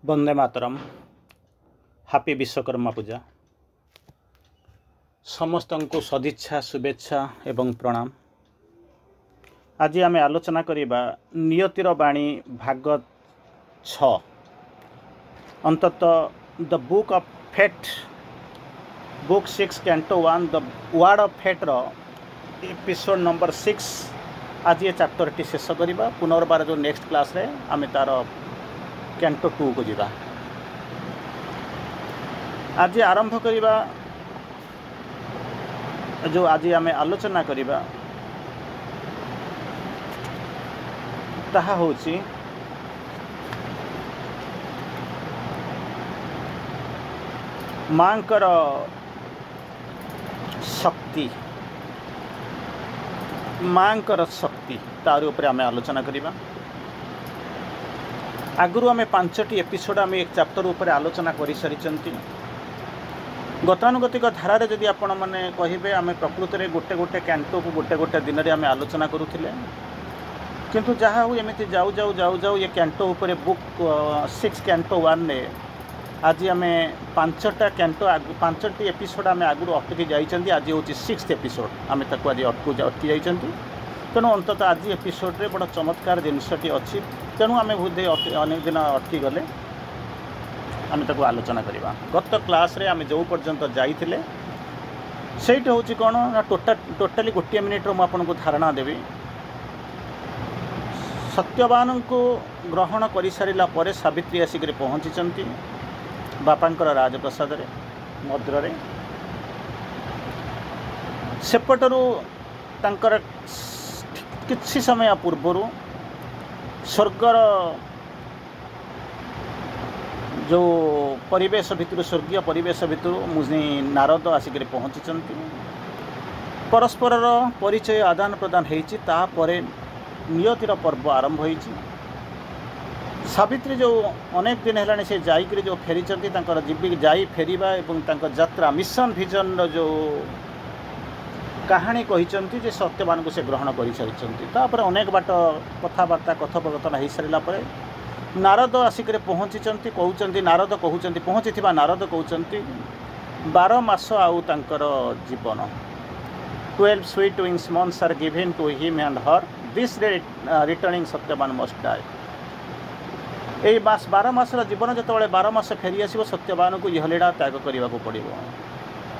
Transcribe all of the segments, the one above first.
Vande Mataram. Happy Vishwakarma पूजा। समस्त को सदिच्छा शुभेच्छा एवं प्रणाम। आज आम आलोचना करिबा नियतिर बाणी भाग 6 अंतत the book of fate book 6 canto 1 the word of fate रो एपिसोड नंबर 6। आज ये चैप्टर टी शेष करिबा। पुनर्बार जो नेक्स्ट क्लास रे आम तार कैंटो 2 को जीवा। आज आरंभ करिबा जो आज आम आलोचना करिबा ताहा होची मांकर शक्ति मांकर शक्ति तार ऊपर आम आलोचना करिबा। आगुरी आम 5टी एपिसोड आम एक चैप्टर ऊपर आलोचना कर सारी। गतानुगतिक धारा जदि आपण मैंने कहे आम प्रकृति में गोटे गोटे कैंटो को गोटे गोटे दिन में आम आलोचना करूँ, किंतु जहाँ हो एमती जाऊ जाऊ जाऊ जाऊ ये कैंटो ऊपर बुक 6 कैंटो 1 ने आज आम 5टा कैंटो 5टी एपिसोड आम आगुरी अटकी जाइए। आज हूँ 6th एपिसोड आम ताको आज अटकी जाइए। तेणु अंततः आज एपिसोड रे बड़ा चमत्कार जिनसटी अच्छी। तेणु आम बोधे अनेक दिन अटकी गले आम ताको आलोचना करवा। गत क्लास रे आम जो पर्यंत जाइथिले सेठी होची कोन ना टोटाली गोटे मिनिट रो आपको धारणा देवी। सत्यवान को ग्रहण कर सारा पर सावित्री आसिक पहुँची बापांकर राजप्रसाद रे मद्र रे। सेपटरू तांकर किछि समय पूर्वर स्वर्गर जो परिवेश भितर स्वर्गीय परिवेश भितर मुझे नारद आसिक पहुँची परस्पर परिचय आदान प्रदान होती। नियतिर पर्व आरंभ होती। सावित्री जो अनेक दिन है से जाइक जो फेरी जीविक जाई फेरिबा एवं यात्रा मिशन विजन जो कहानी कही जे सत्यवान को से ग्रहण कर सारी। अनेक बाट कथबार्ता कथोपकथन हो सारा पर नारद आसिक पहुँची कहते नारद कहते पहुँची नारद कहते 12 मास आउ तांकर जीवन 12 sweet wings months are given to him and her. This returning Satyavan must die. यही 12 मास जीवन जो 12 मास फेरी आसो सत्यवान को यह लीला त्याग करने को पड़ो।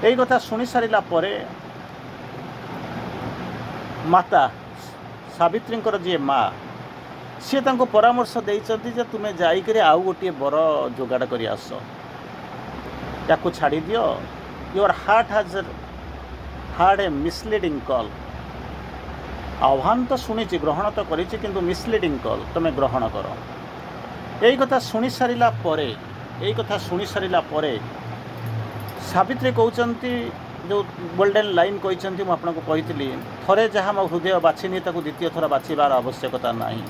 यही कथा शुणी सारा पर माता सावित्री जी माँ सी परामर्श देते तुम्हें जाकर आउ गोटे बर जोगाड़ कर आस या छाड़ी दियो। Your heart has hard A misleading call. आह्वान तो शुणी ग्रहण तो करूँ मिसलीडिंग कॉल तुम्हें ग्रहण कर। यही कथा शुणी सारा पर सावित्री कहते जो गोल्डन लाइन कहते मुझे कही थरे जहाँ मो हृदय बाछिनी द्वितीय थर बाछिबार आवश्यकता नहीं।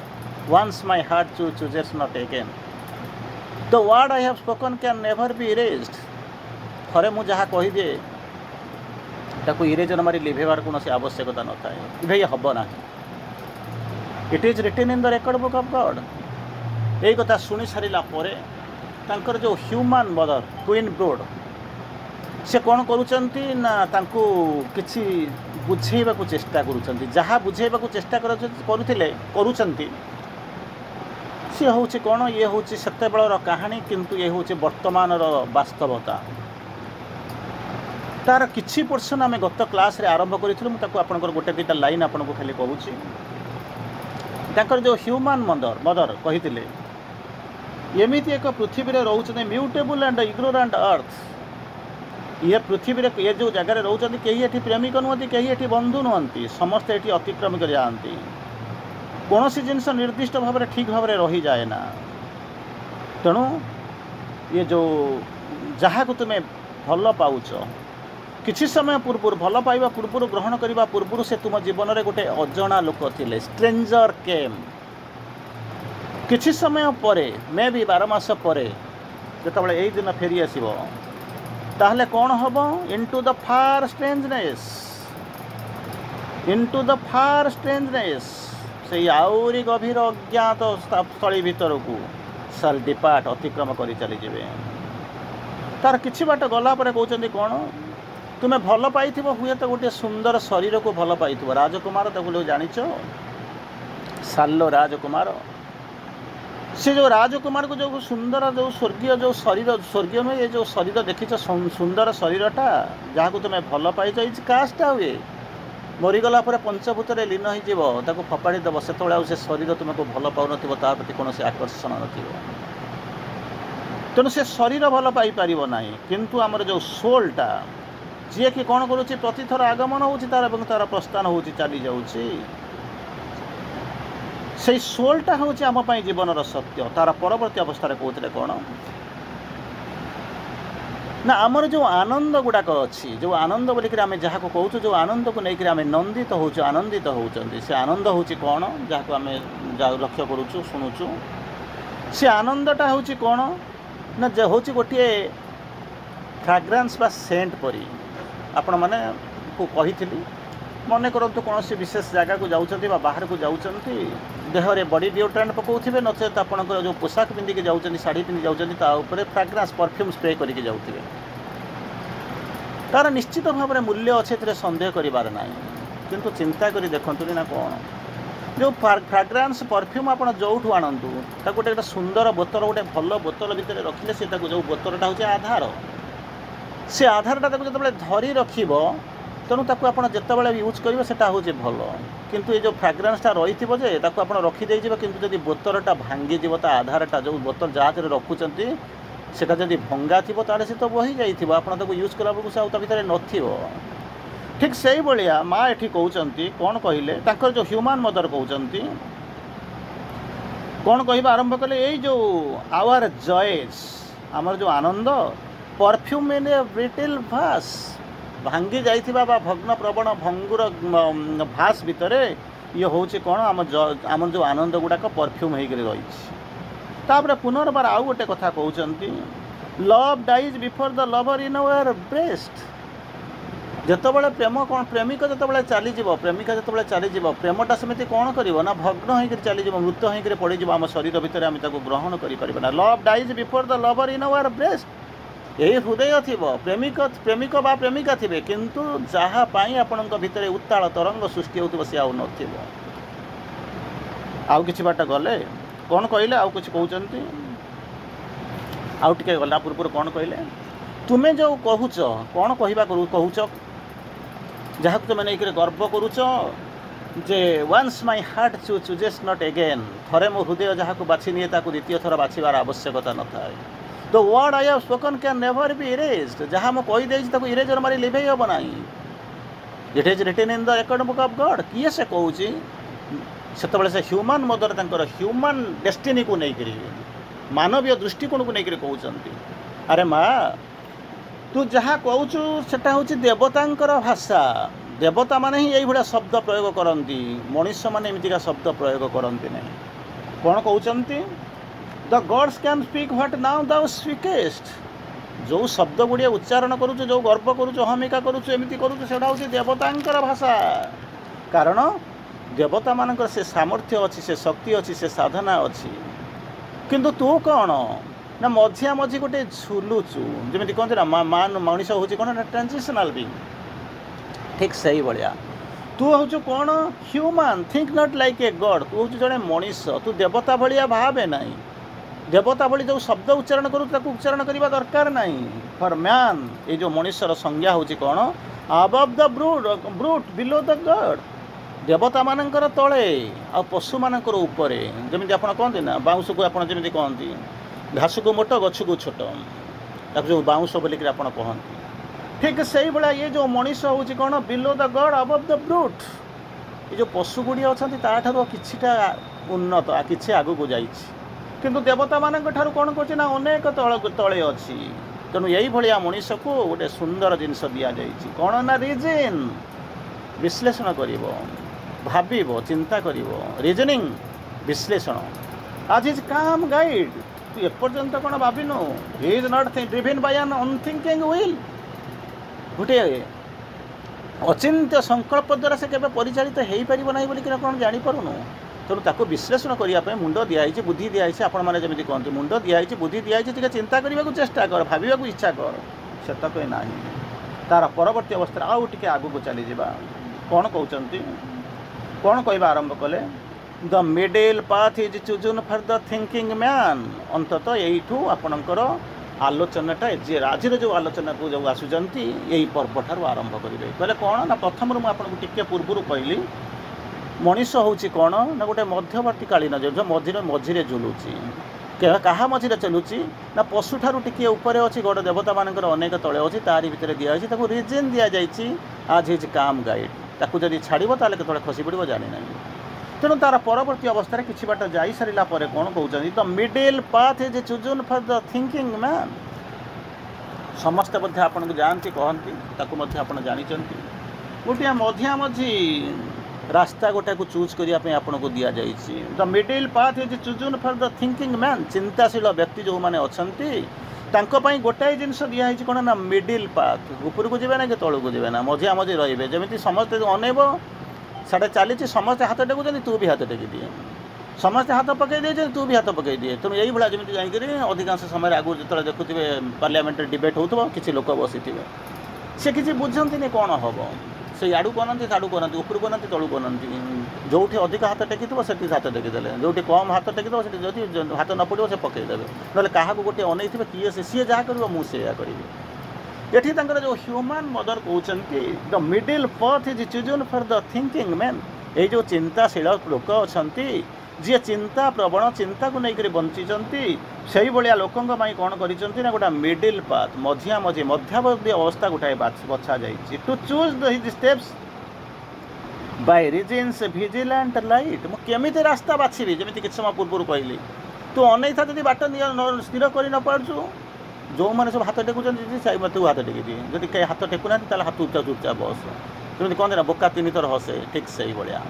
Once my heart chooses not again the word I have spoken can never be erased. थरे मु जहाँ कहीदे ताकू इरेज मारी लिभेबार कौन आवश्यकता न था। इभे हम ना। It is written in the record book of God. यही कथा शुणी सारा पर जो ह्यूमन मदर ट्विन ब्रोड से कौन करुँच ना किसी बुझेबा को चेष्टा करुँच जहाँ बुझेबा को चेष्टा करुँच सी हूँ कौन ये हूँ सेते बेलर कहानी किंतु ये हूँ वर्तमान वास्तवता। तार किछि पोर्शन आम गत क्लास रे आरंभ करूँ मुझे गोटे दुईटा लाइन आपको खाली कहूँ। जो ह्यूमन मदर कही एमती एक पृथ्वी में रोचे म्यूटेबल एंड इग्नोरेंट अर्थ। ये पृथ्वी ये जो जगार रोचे कहीं ये प्रेमिक नुहति कहीं ये बंधु नुहति समस्ते ये अतिक्रमिक जाती। कौन सी जिनस निर्दिष्ट भाव में ठीक भाव में रही जाए ना। तेणु ये जो जहाँ को तुम्हें भल पाउच किसी समय पूर्व भल पाइबा पूर्व ग्रहण करने पूर्व से तुम जीवन में गोटे अजना लोक थे स्ट्रेंजर केम। किसी समय पर मे भी 12 मास पर जो यही दिन फेरी आसो ताहले कौन हम इनटू द फार स्ट्रेंजनेस से आहरी गभीर अज्ञात स्थली भितर को साल डिपार्ट अतिक्रम कर चलीजे तार किछि बाट गला पर कहते कौन तुम्हें भल पाई हुए तो गोटे सुंदर शरीर को भल पाई राजकुमार ताको जानिच साल्लो राजकुमार से जो राजकुमार को जो सुंदर जो स्वर्गीय नुहे जो शरीर देखीच सुंदर शरीरटा जहाँ को तुम्हें भल पाई काशटा हुए मरीगला पंचभूत लीन हो फपाड़ी देव से से शरीर तुमको भल पाऊन प्रति कौन आकर्षण तेणु से शरीर भल पाई ना किंतु आमर जो सोलटा जी कि कौन करुच्ची प्रति थर आगमन हो तार प्रस्थान हो चली जाऊँगी से सोलटा हूँ आम जीवन सत्य तार परवर्ती अवस्था कहते कौन ना आमर जो आनंद गुड़ाक अच्छी जो आनंद बोलिक आम जहाँ को कहूँ जो आनंद को लेकर आम नंदित हो आनंदित होती से आनंद हूँ कौन जहाँ को आम लक्ष्य करुचु शुणुचु से आनंदटा हूँ कौन ना हूँ गोटे फ्राग्रांस बा सेंट परी आपण मैंने को कही मन करतु कौन विशेष जगह को जाऊँच बाहर को जाऊँच देहरे बॉडी डिओड्रेंट पकाउथिबे नचेत आपणकर जो पोशाक पिंधिकी जाऊँच शाढ़ी पिंधि जाऊँच फ्राग्रांस परफ्यूम स्प्रे करके जाऊँगे तार निश्चित भाव में मूल्य अच्छे सन्देह करिबार नाही किंतु चिंता करी देखंतुनी ना कौन जो फ्राग्रांस परफ्यूम आप जोठू आणतु गोटे सुंदर बोतल गोटे भल बोतल भितर रखिले से जो बोतलटा हूँ आधार से आधारटा जो धरी रखिब तेणु ताकू आप जितेबाला यूज करेंगे सेटा हूँ भल किंतु ये जो फ्राग्रांसटा रही जे ताकू आप रखीदे किंतु जब बोतलटा भांगीज आधारटा जो बोतल जहाज रखुच्च सेटा जब भंगा थी ताले से तो बही जाइए आप यूज कला बेलू से भितर नथिबो ठीक से ही भाया माँ एठी कहते कौन कहले तांकर जो ह्यूमान मदर कहते कौन कह आरंभ कले यही जो आवर जॉयस आमर जो आनंद परफ्यूम इन ए ब्रिटिल भास भांगी जाइथिबा बा भग्न प्रवण भंगुर भास भितर ये हूँ कौन आम जो आनंद गुड़ाक परफ्यूम होकर रही तापर पुनर्बार आउ गोटे कथा कहते love dies before the lover in our breast जितेबाला प्रेम कौन प्रेमिक जितेबाला चलीज प्रेमिका जितेबाला चलीज प्रेमटा सेमती कौन कर ना भग्न होकर चलीज मृत होकर पड़ आम शरीर भितर आम ग्रहण करें love dies before the lover in our breast यही हृदय थी प्रेमिक बा प्रेमिका थे किंतु जहाँपाई आपण भितर उत्ताल तरंग सृष्टि हो सी आउ आउ कि बाट गले कौन कहले आउ कुछ कहते आउ टे गला पूर्व कौन कहले तुम्हें जो कहूच कौन कहवा कहूच जहाँ तुम नहीं गर्व करुच जे once my heart chooses not again थरे मो हृदय जहाँ को बाछि निए ताकू द्वितीय थर बाछिबार आवश्यकता न थाए the word I have spoken can never be erased जहाँ मैं कहीदे इरेजर मारी लिभे हम ना it is written in the account book of God किए से कहूँ से ह्यूमान मदर तंकर ह्यूमान डेस्टिनी को लेकर मानवीय दृष्टिकोण को लेकर कहते अरे माँ तू जहाँ कहूँ सेटा हूँ देवतांकर भाषा देवता माने ही यही भाया शब्द प्रयोग करती मनुष्य मैंने एमतीका शब्द प्रयोग करती ना कौन कहते the gods can speak what now thou speakest जो शब्द गुड़िया उच्चारण करुच जो गर्व करुच हमिका करुच एमती करुच से देवतांकर भाषा कारण देवता मानकर से सामर्थ्य अच्छी से शक्ति अच्छी से साधना अच्छी किंतु तू कौन ना मझिया मझी गोटे झुलुचु जमी कहते ना मान मनीष हूँ कौन ना ट्रांजिशनल बीइंग ठीक से ही भाया तू हूँ कौन human think not like a god तू हूँ जड़े मनीष तू देवता भाया भावे ना देवता भली जो शब्द उच्चारण करू उच्चारण करने दरकार नहीं फॉर मैन ये जो मनुष्यर संज्ञा हूँ कौन above the brute below the God देवता मानकर तले आ पशु मानकर ऊपर जमी आप कहते ना बाउंस को आप जमी कहती घास को मोट गछ को छोट जो बाउंस बोलिक आप कहती ठीक से ही भाया ये जो मनीष हूँ कौन below the God above the brute ये जो पशु गुड़िया अच्छा ताठू किछिटा उन्नत किसी आगू को जाइए किंतु देवता मानक ठारू कौन कर अनेक तले अच्छी तेणु यही भाया मनीष को गोटे सुंदर जिनस दि जाइए कौन ना रिजन विश्लेषण कर भाव चिंता कर रिजनिंग विश्लेषण आज इज काम गाइड तू एपर्यंत कौन भाविनु he is not driven by an unthinking will गोटे अचिंत्य संकल्प द्वारा से केवे परिचालित हो पार ना बोलिक कौन जापरूनु ତେଣୁ ତାକୁ ବିଶ୍ଳେଷଣ କରିବା ପାଇଁ ମୁଣ୍ଡ ଦିଆହେଇଛି, ବୁଦ୍ଧି ଦିଆହେଇଛି। ଆପଣମାନେ ଯେମିତି କହନ୍ତି ମୁଣ୍ଡ ଦିଆହେଇଛି, ବୁଦ୍ଧି ଦିଆହେଇଛି, ଟିକେ ଚିନ୍ତା କରିବାକୁ ଚେଷ୍ଟା କର, ଭାବିବାକୁ ଇଚ୍ଛା କର। ସେତକ ନାହିଁ। ତାର ପରବର୍ତ୍ତୀ ଅବସ୍ଥାରେ ଆଉ ଟିକେ ଆଗକୁ ଚାଲିଯିବା। କ'ଣ କହୁଛନ୍ତି, କ'ଣ କହିବା ଆରମ୍ଭ କଲେ? The middle path is chosen for the thinking man. ଅନ୍ତତଃ ଏଇଠୁ ଆପଣଙ୍କର ଆଲୋଚନାଟା ଆଜିର ଯେଉଁ ଆଲୋଚନାକୁ ଯେଉଁ ଆସୁଛନ୍ତି ଏଇ ପର୍ବଠାରୁ ଆରମ୍ଭ କରିବେ। କହିଲେ କ'ଣ ନା, ପ୍ରଥମରୁ ମୁଁ ଆପଣଙ୍କୁ ଟିକେ ପୂର୍ବରୁ କହିଲି ମଣିଷ ହେଉଛି କ'ଣ ନା ଗୋଟେ ମଧ୍ୟବର୍ତ୍ତୀକାଳୀନ ଯେଉଁ ମଝିରେ ଝୁଲୁଛି। କାହା ମଝିରେ ଚାଲୁଛି ନା ପଶୁଠାରୁ ଟିକିଏ ଉପରେ ଅଛି, ଗଡ଼ ଦେବତାମାନଙ୍କର ଅନେକ ତଳେ ଅଛି, ତାରି ଭିତରେ ଦିଆହେଇଛି। ତାକୁ ରିଜିନ୍ ଦିଆଯାଇଛି ଆଜ୍ ହିଜ୍ କାମ୍ ଗାଇଡ୍। ତାକୁ ଯଦି ଛାଡ଼ିବ ତାହେଲେ କେତେବେଳେ ଖସି ପଡ଼ିବ ଜାଣିନାହିଁ। ତେଣୁ ତାର ପରବର୍ତ୍ତୀ ଅବସ୍ଥାରେ କିଛି ବାଟ ଯାଇସାରିଲା ପରେ କ'ଣ କହୁଛନ୍ତି, the middle path is chosen for the thinking man. ସମସ୍ତେ ମଧ୍ୟ ଆପଣଙ୍କୁ ଯାଆନ୍ତି କହନ୍ତି, ତାକୁ ମଧ୍ୟ ଆପଣ ଜାଣିଛନ୍ତି। ଗୋଟିଏ ମଝିଆମଝି ରାସ୍ତା ଗୋଟାକୁ ଚୁଜ୍ କରିବା ପାଇଁ ଆପଣଙ୍କୁ ଦିଆଯାଇଛି। The middle path is chosen for the thinking man. ଚିନ୍ତାଶୀଳ ବ୍ୟକ୍ତି ଯେଉଁମାନେ ଅଛନ୍ତି ତାଙ୍କ ପାଇଁ ଗୋଟାଏ ଜିନିଷ ଦିଆହେଇଛି କ'ଣ ନା, ମିଡିଲ୍ ପାଥ୍। ଉପରକୁ ଯିବେ ନା କି ତଳକୁ ଯିବେ ନା, ମଝିଆମଝି ରହିବେ। ଯେମିତି ସମସ୍ତେ ଅନେଇବ ସାଡ଼େ ଚାଲିଛି, ସମସ୍ତେ ହାତ ଟେକୁଛନ୍ତି, ତୁ ବି ହାତ ଟେକି ଦିଏ। ସମସ୍ତେ ହାତ ପକାଇ ଦେଇଛନ୍ତି, ତୁ ବି ହାତ ପକାଇ ଦିଏ। ତେଣୁ ଏଇଭଳିଆ ଯେମିତି ଯାଇକରି ଅଧିକାଂଶ ସମୟରେ ଆଗରୁ ଯେତେବେଳେ ଦେଖୁଥିବେ ପାର୍ଲାମେଣ୍ଟରେ ଡିବେଟ୍ ହେଉଥିବ, କିଛି ଲୋକ ବସିଥିବେ, ସେ କିଛି ବୁଝନ୍ତିନି କ'ଣ ହେବ। ସେଇ ଆଡ଼ୁ କରନ୍ତି, ତାଡ଼ୁ କରନ୍ତି, ଉପରକୁ କରନ୍ତି, ତଳକୁ କରନ୍ତି। ଯେଉଁଠି ଅଧିକ ହାତ ଟେକିଥିବ ସେଠି ହାତ ଟେକିଦେଲେ, ଯେଉଁଠି କମ୍ ହାତ ଟେକିଥିବ ସେଠି ଯଦି ହାତ ନ ପଡ଼ିବ ସେ ପକାଇଦେବେ। ନହେଲେ କାହାକୁ ଗୋଟିଏ ଅନେଇଥିବେ, କିଏ ସିଏ ଯାହା କରିବ ମୁଁ ସେଇଆ କରିବି। ଏଠି ତାଙ୍କର ଯେଉଁ ହ୍ୟୁମାନ୍ ମଦର କହୁଛନ୍ତି, the middle path is chosen for the thinking man. ଏଇ ଯେଉଁ ଚିନ୍ତାଶୀଳ ଲୋକ ଅଛନ୍ତି, ଯିଏ ଚିନ୍ତା ପ୍ରବଣ, ଚିନ୍ତାକୁ ନେଇକରି ବଞ୍ଚିଛନ୍ତି, ସେଇଭଳିଆ ଲୋକଙ୍କ ପାଇଁ କ'ଣ କରିଛନ୍ତି ନା ଗୋଟେ ମିଡିଲ୍ ପାଥ୍, ମଧ୍ୟାବର୍ତ୍ତୀ ଅବସ୍ଥା ଗୋଟାଏ ବଛାଯାଇଛି। To choose his steps by reason's vigilant light. ମୁଁ କେମିତି ରାସ୍ତା ବାଛିବି, ଯେମିତି କିଛି ସମୟ ପୂର୍ବରୁ କହିଲି, ତୁ ଅନେଇଥା ଯଦି ବାଟ ସ୍ଥିର କରି ନ ପାରୁଛୁ। ଯେଉଁମାନେ ସବୁ ହାତ ଟେକୁଛନ୍ତି ତୁ ହାତ ଟେକି ଦିଏ, ଯଦି କେହି ହାତ ଟେକୁନାହାନ୍ତି ତାହେଲେ ହାତ ଉଚ୍ଚା ବସ। ଯେମିତି କହନ୍ତି ନା, ବୋକା ତିନି ଥର ହସେ, ଠିକ୍ ସେଇଭଳିଆ।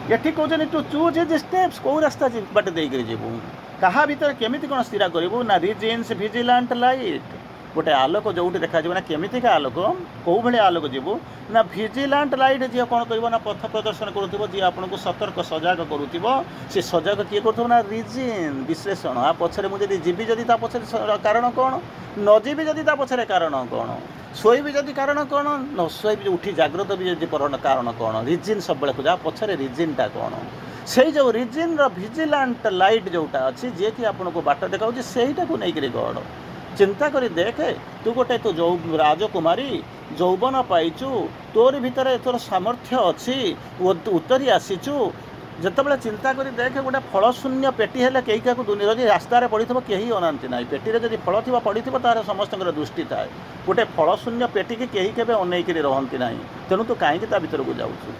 ଏଠି କହୁଛନ୍ତି ଟୁ ଚୁଜ୍ ହିଜ୍ ଷ୍ଟେପ୍ସ, କେଉଁ ରାସ୍ତା ବାଟେ ଦେଇକରି ଯିବୁ, କାହା ଭିତରେ କେମିତି କ'ଣ ସ୍ଥିର କରିବୁ ନା, ରିଜିନ୍ସ ଭିଜିଲାଣ୍ଟ ଲାଇଟ୍। ଗୋଟେ ଆଲୋକ ଯେଉଁଠି ଦେଖାଯିବ ନା, କେମିତିକା ଆଲୋକ, କେଉଁ ଭଳିଆ ଆଲୋକ ଯିବୁ ନା, ଭିଜିଲାଣ୍ଟ ଲାଇଟ୍। ଯିଏ କ'ଣ କରିବ ନା, ପଥ ପ୍ରଦର୍ଶନ କରୁଥିବ, ଯିଏ ଆପଣଙ୍କୁ ସତର୍କ ସଜାଗ କରୁଥିବ। ସେ ସଜାଗ କିଏ କରୁଥିବ ନା, ରିଜିନ୍, ବିଶ୍ଳେଷଣ। ଆ ପଛରେ ମୁଁ ଯଦି ଯିବି, ଯଦି ତା ପଛରେ କାରଣ କ'ଣ, ନ ଯିବି ଯଦି ତା ପଛରେ କାରଣ କ'ଣ, ଶୋଇବି ଯଦି କାରଣ କ'ଣ, ନ ଶୋଇବି ଉଠି ଜାଗ୍ରତ ବି ଯଦି କାରଣ କ'ଣ, ରିଜିନ୍ ସବୁବେଳେ ଖୋଜା, ପଛରେ ରିଜିନ୍ଟା କ'ଣ। ସେଇ ଯେଉଁ ରିଜିନ୍ର ଭିଜିଲାଣ୍ଟ ଲାଇଟ୍ ଯେଉଁଟା ଅଛି, ଯିଏକି ଆପଣଙ୍କୁ ବାଟ ଦେଖାଉଛି, ସେଇଟାକୁ ନେଇକରି ଗଡ଼। ଚିନ୍ତା କରି ଦେଖେ, ତୁ ଯୋଉ ରାଜକୁମାରୀ, ଯୌବନ ପାଇଛୁ, ତୋରି ଭିତରେ ତୋର ସାମର୍ଥ୍ୟ ଅଛି, ଉତ୍ତରି ଆସିଛୁ। ଯେତେବେଳେ ଚିନ୍ତା କରି ଦେଖେ, ଗୋଟେ ଫଳଶୂନ୍ୟ ପେଟି ହେଲେ କେହି କାହାକୁ ଯଦି ରାସ୍ତାରେ ପଡ଼ିଥିବ କେହି ଅନାନ୍ତି ନାହିଁ। ପେଟିରେ ଯଦି ଫଳ ପଡ଼ିଥିବ ତାହାର ସମସ୍ତଙ୍କର ଦୃଷ୍ଟି ଥାଏ। ଗୋଟେ ଫଳଶୂନ୍ୟ ପେଟିକି କେହି କେବେ ଅନେଇକରି ରହନ୍ତି ନାହିଁ। ତେଣୁ ତୁ କାହିଁକି ତା ଭିତରକୁ ଯାଉଛୁ।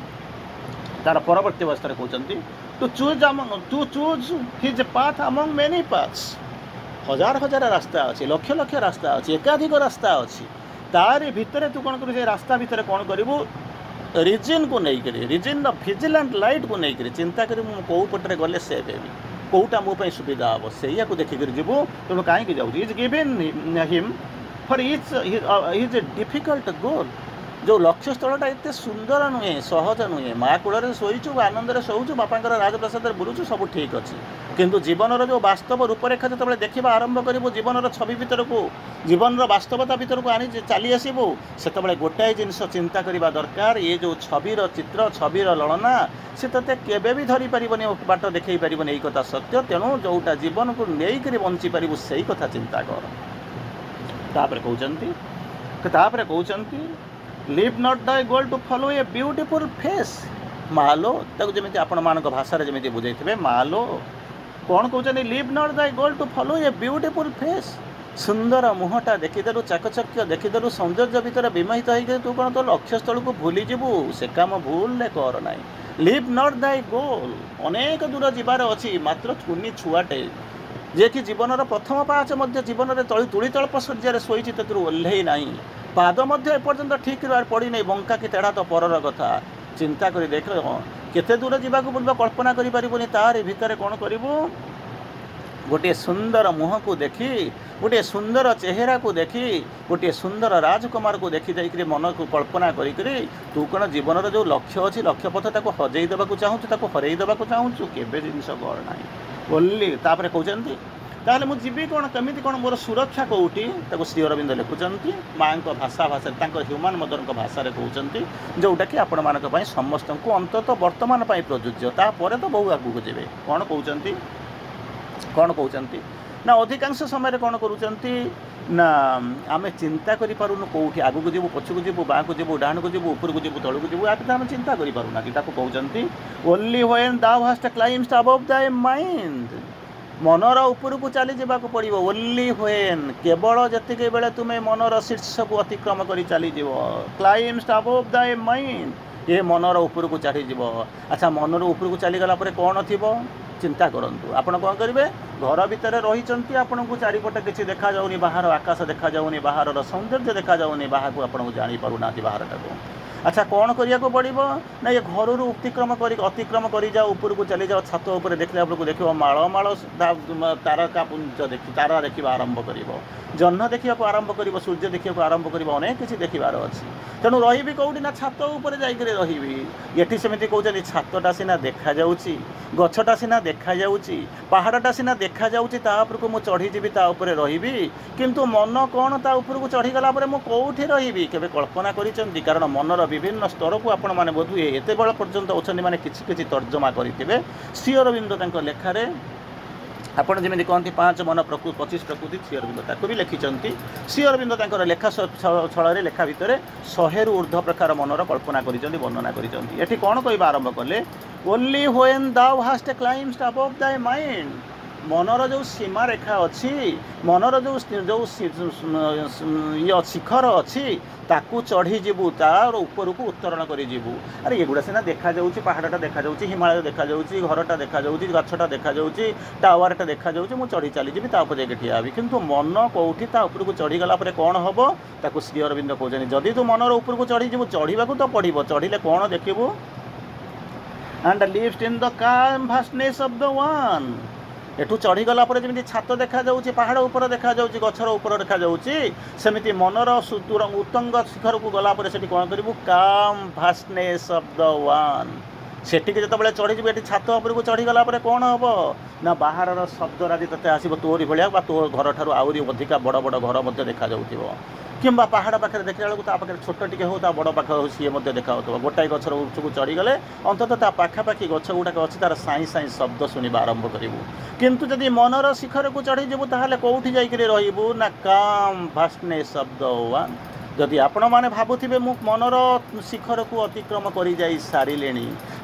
ତାର ପରବର୍ତ୍ତୀ ଅବସ୍ଥାରେ କହୁଛନ୍ତି, to choose his path among many paths. ହଜାର ହଜାର ରାସ୍ତା ଅଛି, ଲକ୍ଷ ଲକ୍ଷ ରାସ୍ତା ଅଛି, ଏକାଧିକ ରାସ୍ତା ଅଛି। ତାରି ଭିତରେ ତୁ କ'ଣ କରିବୁ, ସେ ରାସ୍ତା ଭିତରେ କ'ଣ କରିବୁ, ରିଜିନ୍କୁ ନେଇକରି, ରିଜିନ୍ର ଭିଜିଲାଣ୍ଟ ଲାଇଟ୍କୁ ନେଇକରି ଚିନ୍ତା କରି ମୁଁ କେଉଁ ପଟରେ ଗଲେ ସେଭ୍ ହେବି, କେଉଁଟା ମୋ ପାଇଁ ସୁବିଧା ହେବ, ସେଇଆକୁ ଦେଖିକରି ଯିବୁ। ତେଣୁ କାହିଁକି ଯାଉଛି, is given him for is difficult goal. ଯେଉଁ ଲକ୍ଷ୍ୟସ୍ଥଳଟା ଏତେ ସୁନ୍ଦର ନୁହେଁ, ସହଜ ନୁହେଁ। ମା କୂଳରେ ଶୋଇଛୁ, ଆନନ୍ଦରେ ଶୋଉଛୁ, ବାପାଙ୍କର ରାଜପ୍ରାସାଦରେ ବୁଲୁଛୁ, ସବୁ ଠିକ୍ ଅଛି। କିନ୍ତୁ ଜୀବନର ଯେଉଁ ବାସ୍ତବ ରୂପରେଖା ଯେତେବେଳେ ଦେଖିବା ଆରମ୍ଭ କରିବୁ, ଜୀବନର ଛବି ଭିତରକୁ, ଜୀବନର ବାସ୍ତବତା ଭିତରକୁ ଚାଲି ଆସିବୁ, ସେତେବେଳେ ଗୋଟାଏ ଜିନିଷ ଚିନ୍ତା କରିବା ଦରକାର, ଏ ଯେଉଁ ଛବିର ଚିତ୍ର, ଛବିର ଲଳନା, ସେ ତୋତେ କେବେ ବି ଧରିପାରିବନି, ବାଟ ଦେଖାଇ ପାରିବନି। ଏଇ କଥା ସତ୍ୟ। ତେଣୁ ଯେଉଁଟା ଜୀବନକୁ ନେଇକରି ବଞ୍ଚିପାରିବୁ ସେଇ କଥା ଚିନ୍ତା କର। ତାପରେ କହୁଛନ୍ତି live not thy goal to follow a beautiful face. ମାଲୋ, ତାକୁ ଯେମିତି ଆପଣମାନଙ୍କ ଭାଷାରେ ଯେମିତି ବୁଝେଇଥିବେ, ମାଲୋ କ'ଣ କହୁଛନ୍ତି, live not thy goal to follow a beautiful face. ସୁନ୍ଦର ମୁହଁଟା ଦେଖିଦେଲୁ, ଚାକଚକ୍ୟ ଦେଖିଦେଲୁ, ସୌନ୍ଦର୍ଯ୍ୟ ଭିତରେ ବିମୋହିତ ହେଇକି ତୁ କ'ଣ ତୋ ଲକ୍ଷ୍ୟସ୍ଥଳକୁ ଭୁଲିଯିବୁ। ସେ କାମ ଭୁଲରେ କର ନାହିଁ। লিভ নট ଦାଇ ଗୋଲ। ଅନେକ ଦୂର ଯିବାର ଅଛି। ମାତ୍ର କୁନି ଛୁଆଟେ ଯିଏକି ଜୀବନର ପ୍ରଥମ ପାହାଚ ମଧ୍ୟ ଜୀବନରେ ତୁଳିତଳ୍ପ ଶଯ୍ୟାରେ ଶୋଇଛି, ସେଥିରୁ ଓହ୍ଲେଇ ନାହିଁ। ପାଦ ମଧ୍ୟ ଏପର୍ଯ୍ୟନ୍ତ ଠିକ୍ ପଡ଼ିନାହିଁ। ବଙ୍କା କି ତେଢ଼ା ତ ପରର କଥା। ଚିନ୍ତା କରି ଦେଖିଲେ କେତେ ଦୂର ଯିବାକୁ ପଡ଼ିବ କଳ୍ପନା କରିପାରିବୁନି। ତାରି ଭିତରେ କ'ଣ କରିବୁ गोटे सुंदर मुह को देखी गोटे सुंदर चेहरा को देखी गोटे सुंदर राजकुमार को देखी जाइए मन को कल्पना करी तू कौन जीवन जो लक्ष्य अच्छी लक्ष्य पथ ताको हजई देवाक चाहूँ हरई देवाक चाहूँ केवे जिनस कर ना बोली तापर कहते ताहले मु जीवी कौन केमी कौन मोर सुरक्षा कौटी ताको श्री अरविंद लिखुंट माँ भाषा भाषा ह्यूमान मदर भाषा कहते जोटा कि आपण मान समस्त को अंततः वर्तमान प्रযোज्य तापर तो बहु आगू जी कौन कहते ना अधिकांश समय कौन करुँच ना आम चिंता करूँ कौटी आगू को जीवु पछू जीवु बाँ को जीवु डाण को जीवु ऊपर को जीवु तलू को जीवु आम चिंता करूना कि कहते only when thou hast climbed above thy mind मनर ऊपर को चली जावाक पड़ो ओनली व्हेन केवल जतिके बेले तुम्हें मनर शीर्ष को अतिक्रम कर चली क्लाइम्स अबव दाय माइंड ये मनर ऊपर को चढ़ीज अच्छा मनर ऊपर को चलीगला कौन थी चिंता करूँ आपड़ कौन करेंगे घर भितर रही आपन को चारिपटे किसी देखा जाऊनी बाहर आकाश देखा जाऊनी बाहर सौंदर्य देखा जाऊनी बाहर को आपन को जानी पारुना बाहर टाक अच्छा कौन करिया को पड़ो ना ये घर अतिक्रम कर जाओ ऊपर को चली जाओ छात उपर देखला बेलू देख माड़ माड़ तारका पुंज देखी तारा देखा आरंभ कर जह्न देखा आरंभ कर सूर्य देखा आरंभ कर अनेक किसी देखार अच्छी तेणु रही कौटी ना छात उपर जाकर रही ये सेमती कहते छातटा सीना देखा जाऊँगी गछटा सीना देखा जाऊँगी पहाड़टा सीना देखा जाऊँगी को मुझे चढ़ीजी ताऊपर रही किंतु मन कौन ता उपर को चढ़ीगला कौटी रही केवे कल्पना करिसेंती कारण मनर विभिन्न स्तर को आपण मैंने बोधुए एत बड़ पर्यंत अच्छा मैंने किसी तर्जमा करेंगे श्री अरविंद लेखार आपड़ जमी कहते 5 मन 25 प्रकृति श्री अरविंद ताको भी लिखिंट श्री अरविंद लेखा छल लेखा भितर 100 रु ऊर्ध्व प्रकार मनर कल्पना कर वर्णना कर कौन कह आरंभ कले only when thou hast climbed above thy mind मनर जो सीमा रेखा अच्छी मनर जो ये शिखर अच्छी ताकू चढ़ी जीवु तार ऊपर को उत्तरण कर जीवु अरे एगुड़ा सीना देखा जाऊँगी पहाड़टा देखा जाऊँगी हिमालय देखा जाऊँगी घरटा देखा जाऊँगी गछटा देखा जाऊँगी टावरटा देखा जाऊँगी मुझे चढ़ी चली जी तापर जाके ठिया किंतु मन कौटी ता ऊपर को चढ़ीगला कौन हम ताकू श्री अरविंद कहते जदि तू मनर ऊपर को चढ़ी जीवु चढ़ा तो पड़ो चढ़िले कौन देखू एंड लिव्ड इन द काम भास्टनेस ऑफ द वन एठू चढ़ीगला जमी छात देखा जाऊँगी पहाड़ उपर देखा जाऊँगी गछर उपर देखा जाऊँगी सेमती मनर उत्तंग शिखर को गलापर से कौन करूँ काम भास्टनेस ऑफ द वन सेठी जो चढ़ी ये छात उपर को चढ़ीगला कौन हम ना बाहर शब्द राजी ते आसो तोरी भाया तो घर ठार आहरी अधिका बड़ बड़ घर देखा जाऊँ किंबा पहाड़ पाखे देखला बेलू छोट टे हो बड़ पाख सी देखा गोटाए गचर उच्चक चढ़ीगले अंततः पाखापाखि गच गुड़ाक अच्छी तार साई साई शब्द शुणा आरंभ करूँ किंतु जदि मनर शिखर को चढ़ीजु ताहले कौटी जाइए रही ना काम भास्टनेस ऑफ द वन जदि आपण मैंने भावुवे मु मनर शिखर को अतिक्रम कर जाई सारे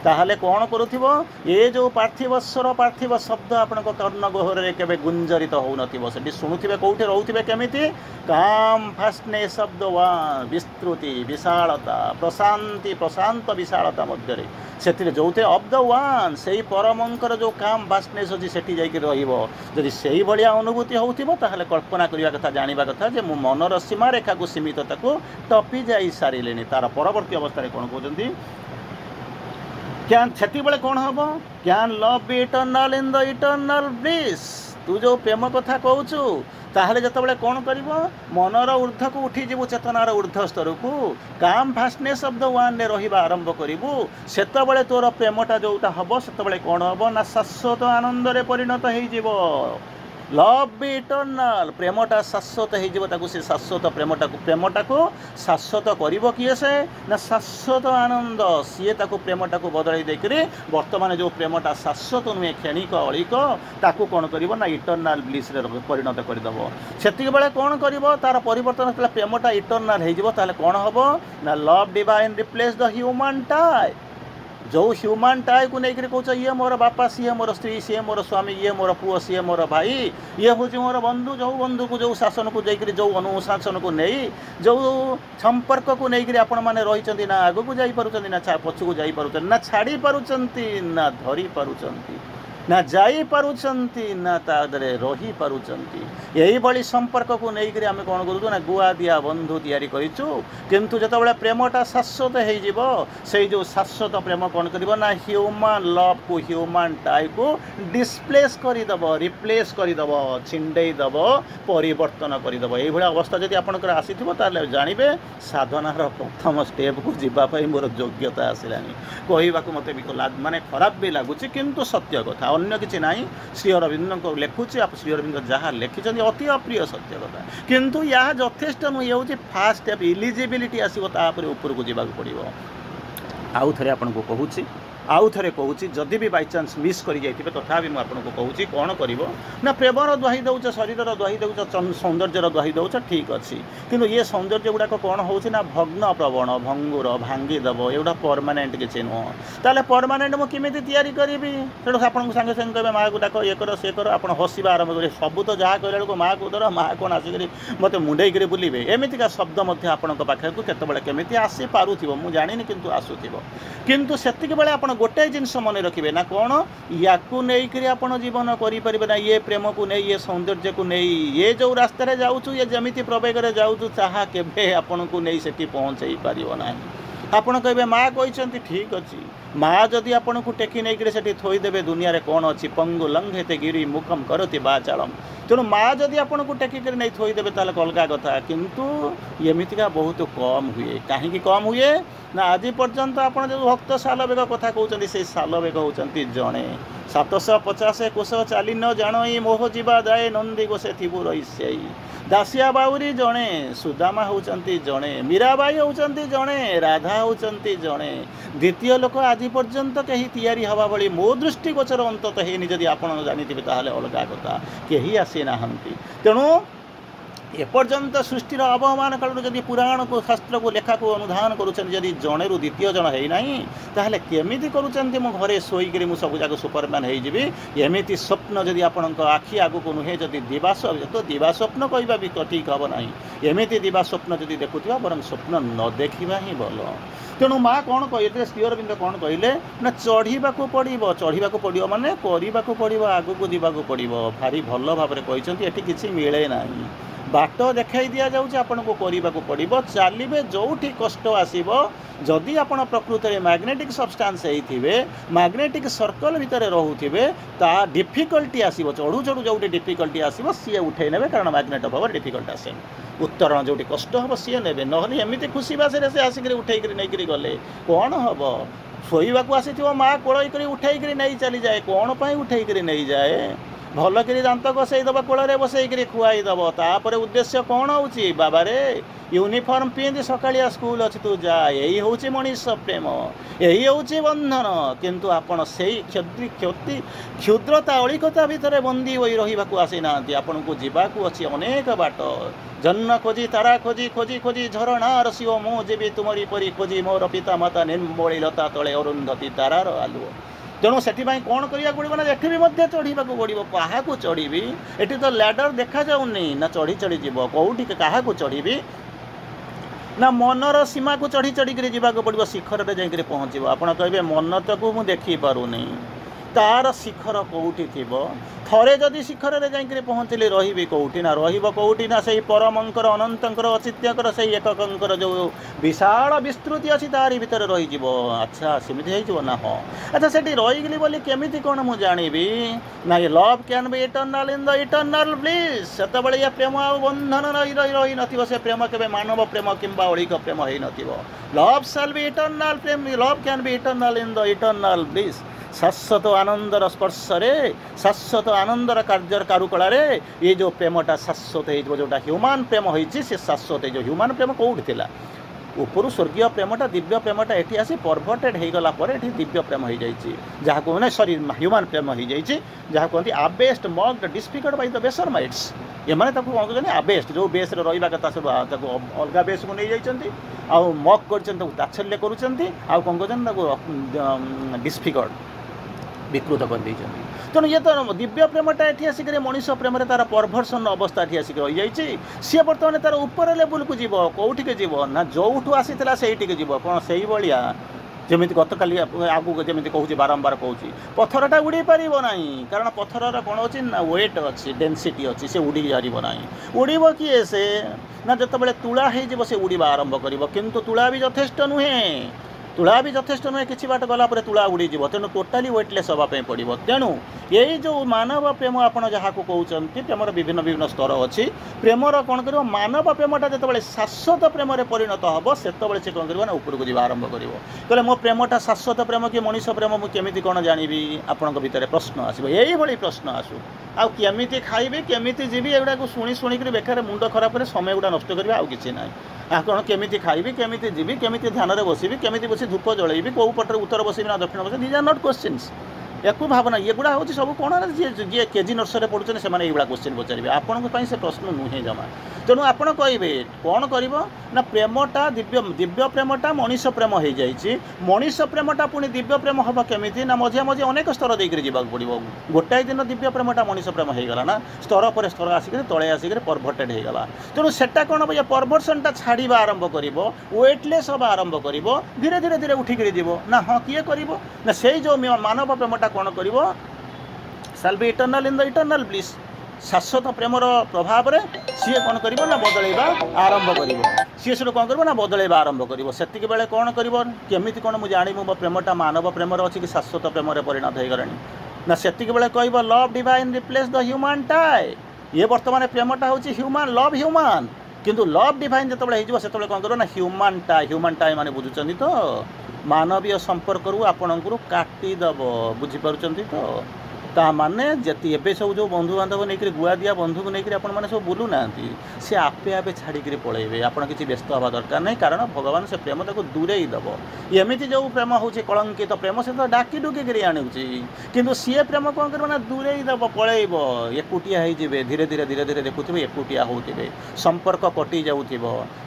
ताहले कौन करुथिबो ये जो पार्थिवस्वर पार्थिव शब्द आपण कर्णगोहर केवे गुंजरित हो नथिबो शुणुवे कौटे रोथे केमिति काम फास्टनेस ऑफ द वन विस्तृति विशालता प्रशांति प्रशांत विशालता मध्य से जो ऑफ द वन से परमंकर जो काम फास्टनेस अच्छी सेठी जाइए रही से भाया अनुभूति होता कल्पना करने कथा जाना कथा जे मु मनर सीमा रेखा को सीमितता को टपी जा सारे तार परवर्ती अवस्था कौन कहते से कौन हम can love be eternal in the eternal bliss तू जो प्रेम कथा कहूँ ताहले जतबले कौन करिब मनर ऊर्ध्व को उठी जीवु चेतनार ऊर्ध्व स्तर को काम फास्टनेस ऑफ द वन ने रहिबा आरंभ करिबु सेतबले तोर प्रेमटा जोटा हबो सेतबले कौन हबो ना शाश्वत आनंद रे परिणत होई जीवो लव बी इटर्नल प्रेमटा शाश्वत हो से शाश्वत प्रेमटा को शाश्वत करिबो किए से ना शाश्वत आनंद सीए ताकू प्रेमटा को बदल देकर वर्तमान जो प्रेमटा शाश्वत नुहे क्षणिक अलिक ताकू कौन करिबो ना इटर्नल ब्लिस रे परिणत करदेव सेतिक बेले कौन करिबो तार परिवर्तन प्रेमटा इटर्नल हो ताहले कौन हबो ना love divine replace the human tie जो ह्यूमन टाई को लेकर कौच ये मोर बापा सी मोर स्त्री सी मोर स्वामी ये मोर पुओ सी मोर भाई ये हूँ मोर बंधु जो बंधु को जो शासन को जाकर जो अनुशासन को नहीं जो संपर्क को लेकर आपण मैंने रही ना आग को जापर ना पछू को जापर ना छाड़ी पारुंट ना धरी पारुंट ना जाई पारुचंती ना तादरे रही पारुचंती। यही भली संपर्क को लेकर आम कौन करूँ ना गुआ दिया बंधु तैयारी करूँ, किंतु जो प्रेमटा शाश्वत हो से जो शाश्वत प्रेम कौन कर ना ह्यूमन लव को ह्यूमन टाइप को डिस्प्लेस करदेव, रिप्लेस करदेव, छिंडेदब, परिवर्तन करदेव। ये अवस्था जब आपंकर आसी जानवे साधनार प्रथम स्टेप को जीवाई मोर योग्यता आसला। कहवाक मत माने खराब भी लगुच किंतु सत्य कथा, अन्य किसी ना। श्री अरविंद को लिखुची श्री अरविंद जहाँ लिखिं अति अप्रिय सत्य कथा, किंतु यह यथेष्ट नुहे हूँ फास्ट स्टेप इलिजिबिलिटी आसो तापर ऊपर को जावाक पड़ो। आउ थे आपको कहूँ आउ थे कहूँ जदि भी बाई चान्स मिस कर जाइए तथापि मुझे कहूँ कौन कर ना प्रेमर दुहाई दौच, शरीर दुहाई दौच, सौंदर्यर दुहाई दौच, ठीक अच्छे किंतु ये सौंदर्य गुड़ाक कौन होना भग्न प्रवण भंगुर भांगीदेव एगुड़ा परमानेंट किसी नुह। ताले परमानेंट मुझे तैयारी करी तेणु आपको सागे सागे कहे माँ को डाक ये कर सी कर आप हसवा आरंभ करेंगे सब तो जहाँ कहला बेलू माँ को दर माँ कौन आसिक मत मुंडेक बुलवे एमतीका शब्द आपण पाखक केतबे केमी आसी पारुथिबो मु जानिनी किंतु आसुथिबो। किंतु सेतिक बेले आपण गोटे जिनस मन रखिए ना कौन या आप जीवन करें ना ये प्रेम को नहीं ये सौंदर्य को नहीं ये जो रास्तार जाऊँ ये जमी प्रवेगर जाऊँ चाह के आपन को नहीं सेठी पहुँचे पार ना। आपड़ कहे माँ कहते ठीक अच्छे माँ जदि आपन को टेकी नहीं से थोदेवे दुनिया रे कौन अच्छी पंगु लंघेते गिरी मुखम करती बाचालम। तेणु माँ जदि आपन को टेकिक नहीं थोदेवे ताल अलग कथा, किंतु एमतीका बहुत कम हुए। कहीं कम हुए ना आज पर्यंत आप जो भक्त सालवेग कथा कहते से सालवेग होती जड़े 750 कोश चाली न जान मोह जीवा जाए नंदी गोसे थिबु रही दासिया बाउरी जड़े सुदामा होती जड़े मीराबाई होती जड़े राधा होती जड़े द्वितीय लोक आज पर्यंत कहीं तैयारी हवा भली मो दृष्टि गोचर अंतत है जदि आप जानी ताहले अलग कथा कहीं आसी ना। तेणु एपर्यंत सृष्टिर अवमान काल जदि पुराण को शास्त्र को लेखा को अनुधान करुँच जदि जड़े रु द्वितीय जन है ना ताहले केमिति करुँच मो घरे शोईकरी मु सब जाक सुपरमैन होइजिबि एमिति स्वप्न जदि आपण आखि आगु को नुहे जदि दिवा तो दिवा स्वप्न कहवा भी ठीक हम ना। एमिति दिवा स्वप्न जदि देखुवा बरं स्वप्न न देखा ही भल। तेणु माँ कौन कहते श्री अरविंद कौन कहले ना चढ़ाक पड़ो चढ़ाक पड़ो माने करने पड़ो आगू को जावाक पड़ो भारी भल भाव कहते ये किसी मिले ना बाट देखाई दि जाऊँगी आपन को करने को पड़ो चलिए जो कष्ट आसो जदि आप प्रकृत में मैग्नेटिक सब्सटेंस होते मैग्नेटिक सर्कल भितर रोथे ता डिफिकल्टी आसो चढ़ू चढ़ू जो डिफिकल्टी आसो सी उठे ने कारण मैग्नेट पावर डिफिकल्ट आसे उत्तरण जो कष्ट हम सी ने ना एमती खुशी बासे से आसिक उठेक नहीं गले कौन हम शोवाक आसी माँ कोल उठेक नहीं चली जाए कौन पाई उठेक नहीं जाए भल कर दांत घसईदब कोल बसईक खुआईदब तापर उद्देश्य कौन हो बाबा रे यूनिफॉर्म पिंधि सकालिया स्कूल अच्छी तू जा यही हूँ मनीष प्रेम यही हूँ बंधन किंतु आपण से क्षति क्षुद्रता अलिकता भितर बंदी हो रही आसी ना आपन को जावाक अच्छी अनेक बाट जन्न खोजी तारा खोजी खोजी खोजी झरणार शिव मो जीवी तुमरी परी खोजी मोर पिता माता निर्मली लता तले अरुंधती तारार आलुओ। तेणु से कौन करा पड़ो ना एटी भी चढ़ाक पड़ो क्या चढ़ी ये तो लैडर देखा जाऊनी ना चढ़ी चढ़ी जीव कौटी क्या चढ़ी ना मनर सीमा को चढ़ी चढ़ी जावाक पड़ो शिखर में जाकर पहुँचो। आप कहे मन तक मुझे देखी पारूनी तार शिखर कौटी थी थरे जदि शिखर में जाकर पहुँचली रही कौटी ना रौटी ना से परमंकर अनंतर अचिंत्यकर से एककर जो विशाल विस्तृति अच्छी तारी भितर रही। अच्छा सेमती हो ना हाँ अच्छा से रहीगली बोली केमी कौन मुझे जानी ना ये love can be eternal in the eternal bliss से ये प्रेम आ बंधन रही न से प्रेम के मानव प्रेम किंबा अलिक प्रेम हो न लव शैल बी इटर्नाल प्रेम love can be eternal in the eternal bliss शाश्वत आनंदर स्पर्श शाश्वत आनंदर कार्य कारुकला ये जो प्रेमटा शाश्वत हो जोटा ह्यूमान प्रेम होती से शाश्वत जो ह्यूमान प्रेम कौटी थिला ऊपर स्वर्गीय प्रेमटा दिव्य प्रेमटा ये आसी परवर्टेड हो गला ये दिव्य प्रेम हो जहाँ कहने सॉरी ह्यूमान प्रेम हो जहाँ कहते आबेस्ट मक्ड डिस्फिगर्ड बाय द बेसरमाइट्स ये मैंने कौन कहते आबेस्ट जो बेस रहा कथा सब अलग बेस को नहीं जाती आउ मक कर तात्सल्य कौन कहते डिस्फिगर्ड विकृत कर तेणु ये तो दिव्य प्रेमटा ये आसिक मनीष प्रेम तार परभर्सन अवस्था ये आसिक रही जाइए सी बर्तमान तार ऊपर लेवल को जीव कौटिक जीव ना जो आसी से जीव कौन से भाया ଯେମିତି ଗତକାଲି ଆଗକୁ ଯେମିତି କହୁଛି ବାରମ୍ବାର କହୁଛି ପଥରଟା ଉଡ଼ି ପାରିବ ନାହିଁ କାରଣ ପଥରର କ'ଣ ଅଛି ନା ୱେଟ୍ ଅଛି ଡେନ୍ସିଟି ଅଛି ସେ ଉଡ଼ି ପାରିବ ନାହିଁ ଉଡ଼ିବ କିଏ ସେ ନା ଯେତେବେଳେ ତୁଳା ହେଇଯିବ ସେ ଉଡ଼ିବା ଆରମ୍ଭ କରିବ କିନ୍ତୁ ତୁଳା ବି ଯଥେଷ୍ଟ ନୁହେଁ ତୁଳା ବି ଯଥେଷ୍ଟ ନୁହେଁ କିଛି ବାଟ ଗଲା ପରେ ତୁଳା ଉଡ଼ିଯିବ ତେଣୁ ଟୋଟାଲି ୱେଟଲେସ୍ ହେବା ପାଇଁ ପଡ଼ିବ ତେଣୁ ଏଇ ଯେଉଁ ମାନବ ପ୍ରେମ ଆପଣ ଯାହାକୁ କହୁଛନ୍ତି ପ୍ରେମର ବିଭିନ୍ନ ବିଭିନ୍ନ ସ୍ତର ଅଛି ପ୍ରେମର କ'ଣ କରିବ ମାନବ ପ୍ରେମଟା ଯେତେବେଳେ ଶାଶ୍ୱତ ପ୍ରେମରେ ପରିଣତ ହେବ ସେତେବେଳେ ସେ କ'ଣ କରିବ ନା ଉପରକୁ ଯିବା ଆରମ୍ଭ କରିବ କହିଲେ ମୋ ପ୍ରେମଟା ଶାଶ୍ୱତ ପ୍ରେମ କି ମଣିଷ ପ୍ରେମ ମୁଁ କେମିତି କ'ଣ ଜାଣିବି ଆପଣଙ୍କ ଭିତରେ ପ୍ରଶ୍ନ ଆସିବ ଏଇଭଳି ପ୍ରଶ୍ନ ଆସୁ ଆଉ କେମିତି ଖାଇବି କେମିତି ଯିବି ଏଗୁଡ଼ାକୁ ଶୁଣିକରି ବେକାର ମୁଣ୍ଡ ଖରାପ କରି ସମୟ ଗୁଡ଼ା ନଷ୍ଟ କରିବା ଆଉ କିଛି ନାହିଁ ଆପଣ କେମିତି ଖାଇବି କେମିତି ଯିବି କେମିତି ଧ୍ୟାନରେ ବସିବି କେମିତି ବସି ଧୂପ ଜଳେଇବି କେଉଁ ପଟରେ ଉତ୍ତର ବସିବି ନା ଦକ୍ଷିଣ ବସିବି ଦିଜ୍ ଆର୍ ନଟ୍ କ୍ୱେଶ୍ଚିନ୍ସ ୟାକୁ ଭାବନା ଏଗୁଡ଼ା ହେଉଛି ସବୁ କ'ଣ ଯିଏ କେଜି ନର୍ସରୀରେ ପଢ଼ୁଛନ୍ତି ସେମାନେ ଏଇଭଳିଆ କ୍ୱେଶ୍ଚିନ୍ ପଚାରିବେ ଆପଣଙ୍କ ପାଇଁ ସେ ପ୍ରଶ୍ନ ନୁହେଁ ଜମା ତେଣୁ ଆପଣ କହିବେ କ'ଣ କରିବ ନା ପ୍ରେମଟା ଦିବ୍ୟ ପ୍ରେମଟା ମଣିଷ ପ୍ରେମ ହେଇଯାଇଛି ମଣିଷ ପ୍ରେମଟା ପୁଣି ଦିବ୍ୟ ପ୍ରେମ ହେବ କେମିତି ନା ମଝିଆ ମଝି ଅନେକ ସ୍ତର ଦେଇକରି ଯିବାକୁ ପଡ଼ିବ ଗୋଟାଏ ଦିନ ଦିବ୍ୟ ପ୍ରେମଟା ମଣିଷ ପ୍ରେମ ହେଇଗଲା ନା ସ୍ତର ପରେ ସ୍ତର ଆସିକରି ତଳେ ଆସିକରି ପରଭର୍ଟେଡ୍ ହେଇଗଲା ତେଣୁ ସେଟା କ'ଣ ହେବ ଏ ପରଭର୍ସନ୍ଟା ଛାଡ଼ିବା ଆରମ୍ଭ କରିବ ୱେଟଲେସ୍ ହେବା ଆରମ୍ଭ କରିବ ଧୀରେ ଧୀରେ ଧୀରେ ଉଠିକରି ଯିବ ନା ହଁ କିଏ କରିବ ନା ସେଇ ଯେଉଁ ମାନବ ପ୍ରେମଟା କ'ଣ କରିବ ସାଲ୍ ବି Eternal in the Eternal bliss ଶାଶ୍ୱତ ପ୍ରେମର ପ୍ରଭାବରେ ସିଏ କ'ଣ କରିବ ନା ବଦଳେଇବା ଆରମ୍ଭ କରିବ ସିଏ ସେଠୁ କ'ଣ କରିବ ନା ବଦଳେଇବା ଆରମ୍ଭ କରିବ ସେତିକି ବେଳେ କ'ଣ କରିବ କେମିତି କ'ଣ ମୁଁ ଜାଣିବି ମୋ ପ୍ରେମଟା ମାନବ ପ୍ରେମର ଅଛି କି ଶାଶ୍ୱତ ପ୍ରେମରେ ପରିଣତ ହେଇଗଲାଣି ନା ସେତିକି ବେଳେ କହିବ love divine replace the human tie ଇଏ ବର୍ତ୍ତମାନ ପ୍ରେମଟା ହେଉଛି ହ୍ୟୁମାନ୍ ଲଭ୍ ହ୍ୟୁମାନ୍ କିନ୍ତୁ ଲଭ୍ ଡିଭାଇନ୍ ଯେତେବେଳେ ହେଇଯିବ ସେତେବେଳେ କ'ଣ କରିବ ନା ହ୍ୟୁମାନ୍ ଟାଏ ମାନେ ବୁଝୁଛନ୍ତି ତ ମାନବୀୟ ସମ୍ପର୍କରୁ ଆପଣଙ୍କୁ କାଟିଦେବ ବୁଝିପାରୁଛନ୍ତି ତ ତା ମାନେ ଯେତେ ଏବେ ସବୁ ଯେଉଁ ବନ୍ଧୁବାନ୍ଧବ ନେଇକରି ଗୁଆଦିଆ ବନ୍ଧୁକୁ ନେଇକରି ଆପଣମାନେ ସବୁ ବୁଲୁନାହାନ୍ତି ସେ ଆପେ ଆପେ ଛାଡ଼ିକରି ପଳାଇବେ ଆପଣ କିଛି ବ୍ୟସ୍ତ ହେବା ଦରକାର ନାହିଁ କାରଣ ଭଗବାନ ସେ ପ୍ରେମ ତାକୁ ଦୂରେଇ ଦେବ ଏମିତି ଯେଉଁ ପ୍ରେମ ହେଉଛି କଳଙ୍କିତ ପ୍ରେମ ସେ ତ ଡାକି ଡୁକିକିରି ଆଣୁଛି କିନ୍ତୁ ସିଏ ପ୍ରେମ କ'ଣ କରିବ ନା ଦୂରେଇ ଦେବ ପଳାଇବ ଏକୁଟିଆ ହେଇଯିବେ ଧୀରେ ଧୀରେ ଧୀରେ ଧୀରେ ଦେଖୁଥିବେ ଏକୁଟିଆ ହେଉଥିବେ ସମ୍ପର୍କ କଟି ଯାଉଥିବ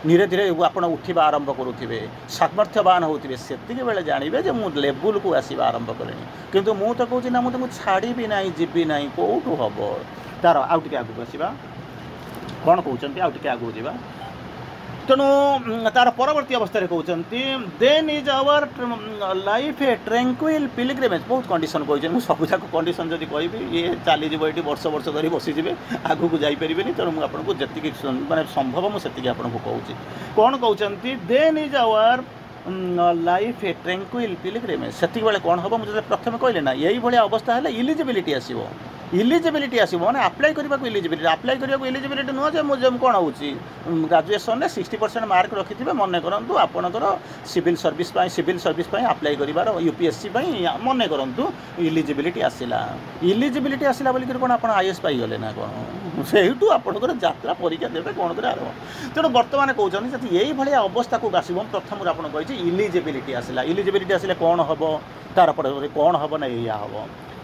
ଧୀରେ ଧୀରେ ଆପଣ ଉଠିବା ଆରମ୍ଭ କରୁଥିବେ ସାମର୍ଥ୍ୟବାନ ହେଉଥିବେ ସେତିକି ବେଳେ ଜାଣିବେ ଯେ ମୁଁ ଲେବୁଲକୁ ଆସିବା ଆରମ୍ଭ କଲିଣି କିନ୍ତୁ ମୁଁ ତ କହୁଛି ନା ମୁଁ ତାଙ୍କୁ ଛାଡ଼ି ନାହିଁ ଯିବି ନାହିଁ କେଉଁଠୁ ହେବ ତାର ଆଉ ଟିକେ ଆଗକୁ ଆସିବା କ'ଣ କହୁଛନ୍ତି ଆଉ ଟିକେ ଆଗକୁ ଯିବା ତେଣୁ ତାର ପରବର୍ତ୍ତୀ ଅବସ୍ଥାରେ କହୁଛନ୍ତି ଦେନ୍ ଇଜ୍ ଆୱାର ଲାଇଫ୍ ଏ ଟ୍ରାଙ୍କୁଇଲ୍ ପିଲିଗ୍ରିମେଜ୍ ବହୁତ କଣ୍ଡିସନ୍ କହିଛନ୍ତି ମୁଁ ସବୁଯାକ କଣ୍ଡିସନ୍ ଯଦି କହିବି ଇଏ ଚାଲିଯିବ ଏଠି ବର୍ଷ ଧରି ବସିଯିବେ ଆଗକୁ ଯାଇପାରିବେନି ତେଣୁ ମୁଁ ଆପଣଙ୍କୁ ଯେତିକି ମାନେ ସମ୍ଭବ ମୁଁ ସେତିକି ଆପଣଙ୍କୁ କହୁଛି କ'ଣ କହୁଛନ୍ତି ଦେନ୍ ଇଜ୍ ଆୱାର ଲାଇଫ୍ ଏ ଟ୍ରାଙ୍କୁଇଲ୍ ପିଲିଗ୍ରିମେଜ୍ ସେତିକି ବେଳେ କ'ଣ ହେବ ମୁଁ ଯଦି ପ୍ରଥମେ କହିଲି ନା ଏଇଭଳିଆ ଅବସ୍ଥା ହେଲେ ଇଲିଜିବିଲିଟି ଆସିବ ମାନେ ଆପ୍ଲାଏ କରିବାକୁ ଇଲିଜିବିଲିଟି ନୁହଁ ଯେ ମୁଁ କ'ଣ ହେଉଛି ଗ୍ରାଜୁଏସନ୍ରେ 60% ମାର୍କ ରଖିଥିବେ ମନେ କରନ୍ତୁ ଆପଣଙ୍କର ସିଭିଲ୍ ସର୍ଭିସ୍ ପାଇଁ ଆପ୍ଲାଏ କରିବାର UPSC ପାଇଁ ମନେ କରନ୍ତୁ ଇଲିଜିବିଲିଟି ଆସିଲା ବୋଲିକରି କ'ଣ ଆପଣ IAS ପାଇଗଲେ ନା କ'ଣ ସେଇଠୁ ଆପଣଙ୍କର ଯାତ୍ରା ପରୀକ୍ଷା ଦେବେ କ'ଣ କରି ଆରମ୍ଭ ତେଣୁ ବର୍ତ୍ତମାନ କହୁଛନ୍ତି ଯଦି ଏଇଭଳିଆ ଅବସ୍ଥାକୁ ଆସିବ ପ୍ରଥମରୁ ଆପଣ କହିଛି ଇଲିଜିବିଲିଟି ଆସିଲେ କ'ଣ ହେବ ତାର ପରେ କ'ଣ ହେବ ନା ଏଇଆ ହେବ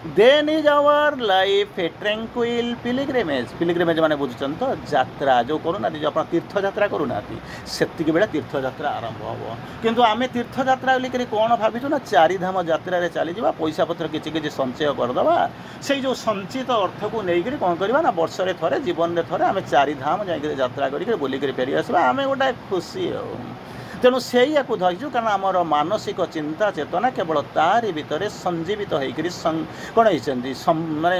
ଦେନ୍ ଇଜ୍ ଆୱାର ଲାଇଫ୍ ଏ ଟ୍ରାଙ୍କୁଇଲ୍ ପିଲିଗ୍ରିମେଜ୍ ମାନେ ବୁଝୁଛନ୍ତି ତ ଯାତ୍ରା ଯେଉଁ କରୁନାହାନ୍ତି ଯେଉଁ ଆପଣ ତୀର୍ଥଯାତ୍ରା କରୁନାହାନ୍ତି ସେତିକି ବେଳେ ତୀର୍ଥଯାତ୍ରା ଆରମ୍ଭ ହେବ କିନ୍ତୁ ଆମେ ତୀର୍ଥଯାତ୍ରା ବୋଲିକରି କ'ଣ ଭାବିଛୁ ନା ଚାରିଧାମ ଯାତ୍ରାରେ ଚାଲିଯିବା ପଇସା ପତ୍ର କିଛି ସଞ୍ଚୟ କରିଦେବା ସେଇ ଯେଉଁ ସଞ୍ଚିତ ଅର୍ଥକୁ ନେଇକରି କ'ଣ କରିବା ନା ବର୍ଷରେ ଥରେ ଜୀବନରେ ଥରେ ଆମେ ଚାରିଧାମ ଯାଇକରି ଯାତ୍ରା କରିକରି ବୁଲିକରି ଫେରିଆସିବା ଆମେ ଗୋଟେ ଖୁସି ଆଉ ତେଣୁ ସେଇଆକୁ ଧରିଛୁ କାରଣ ଆମର ମାନସିକ ଚିନ୍ତା ଚେତନା କେବଳ ତାରି ଭିତରେ ସଞ୍ଜୀବିତ ହେଇକରି କ'ଣ ହେଇଛନ୍ତି ମାନେ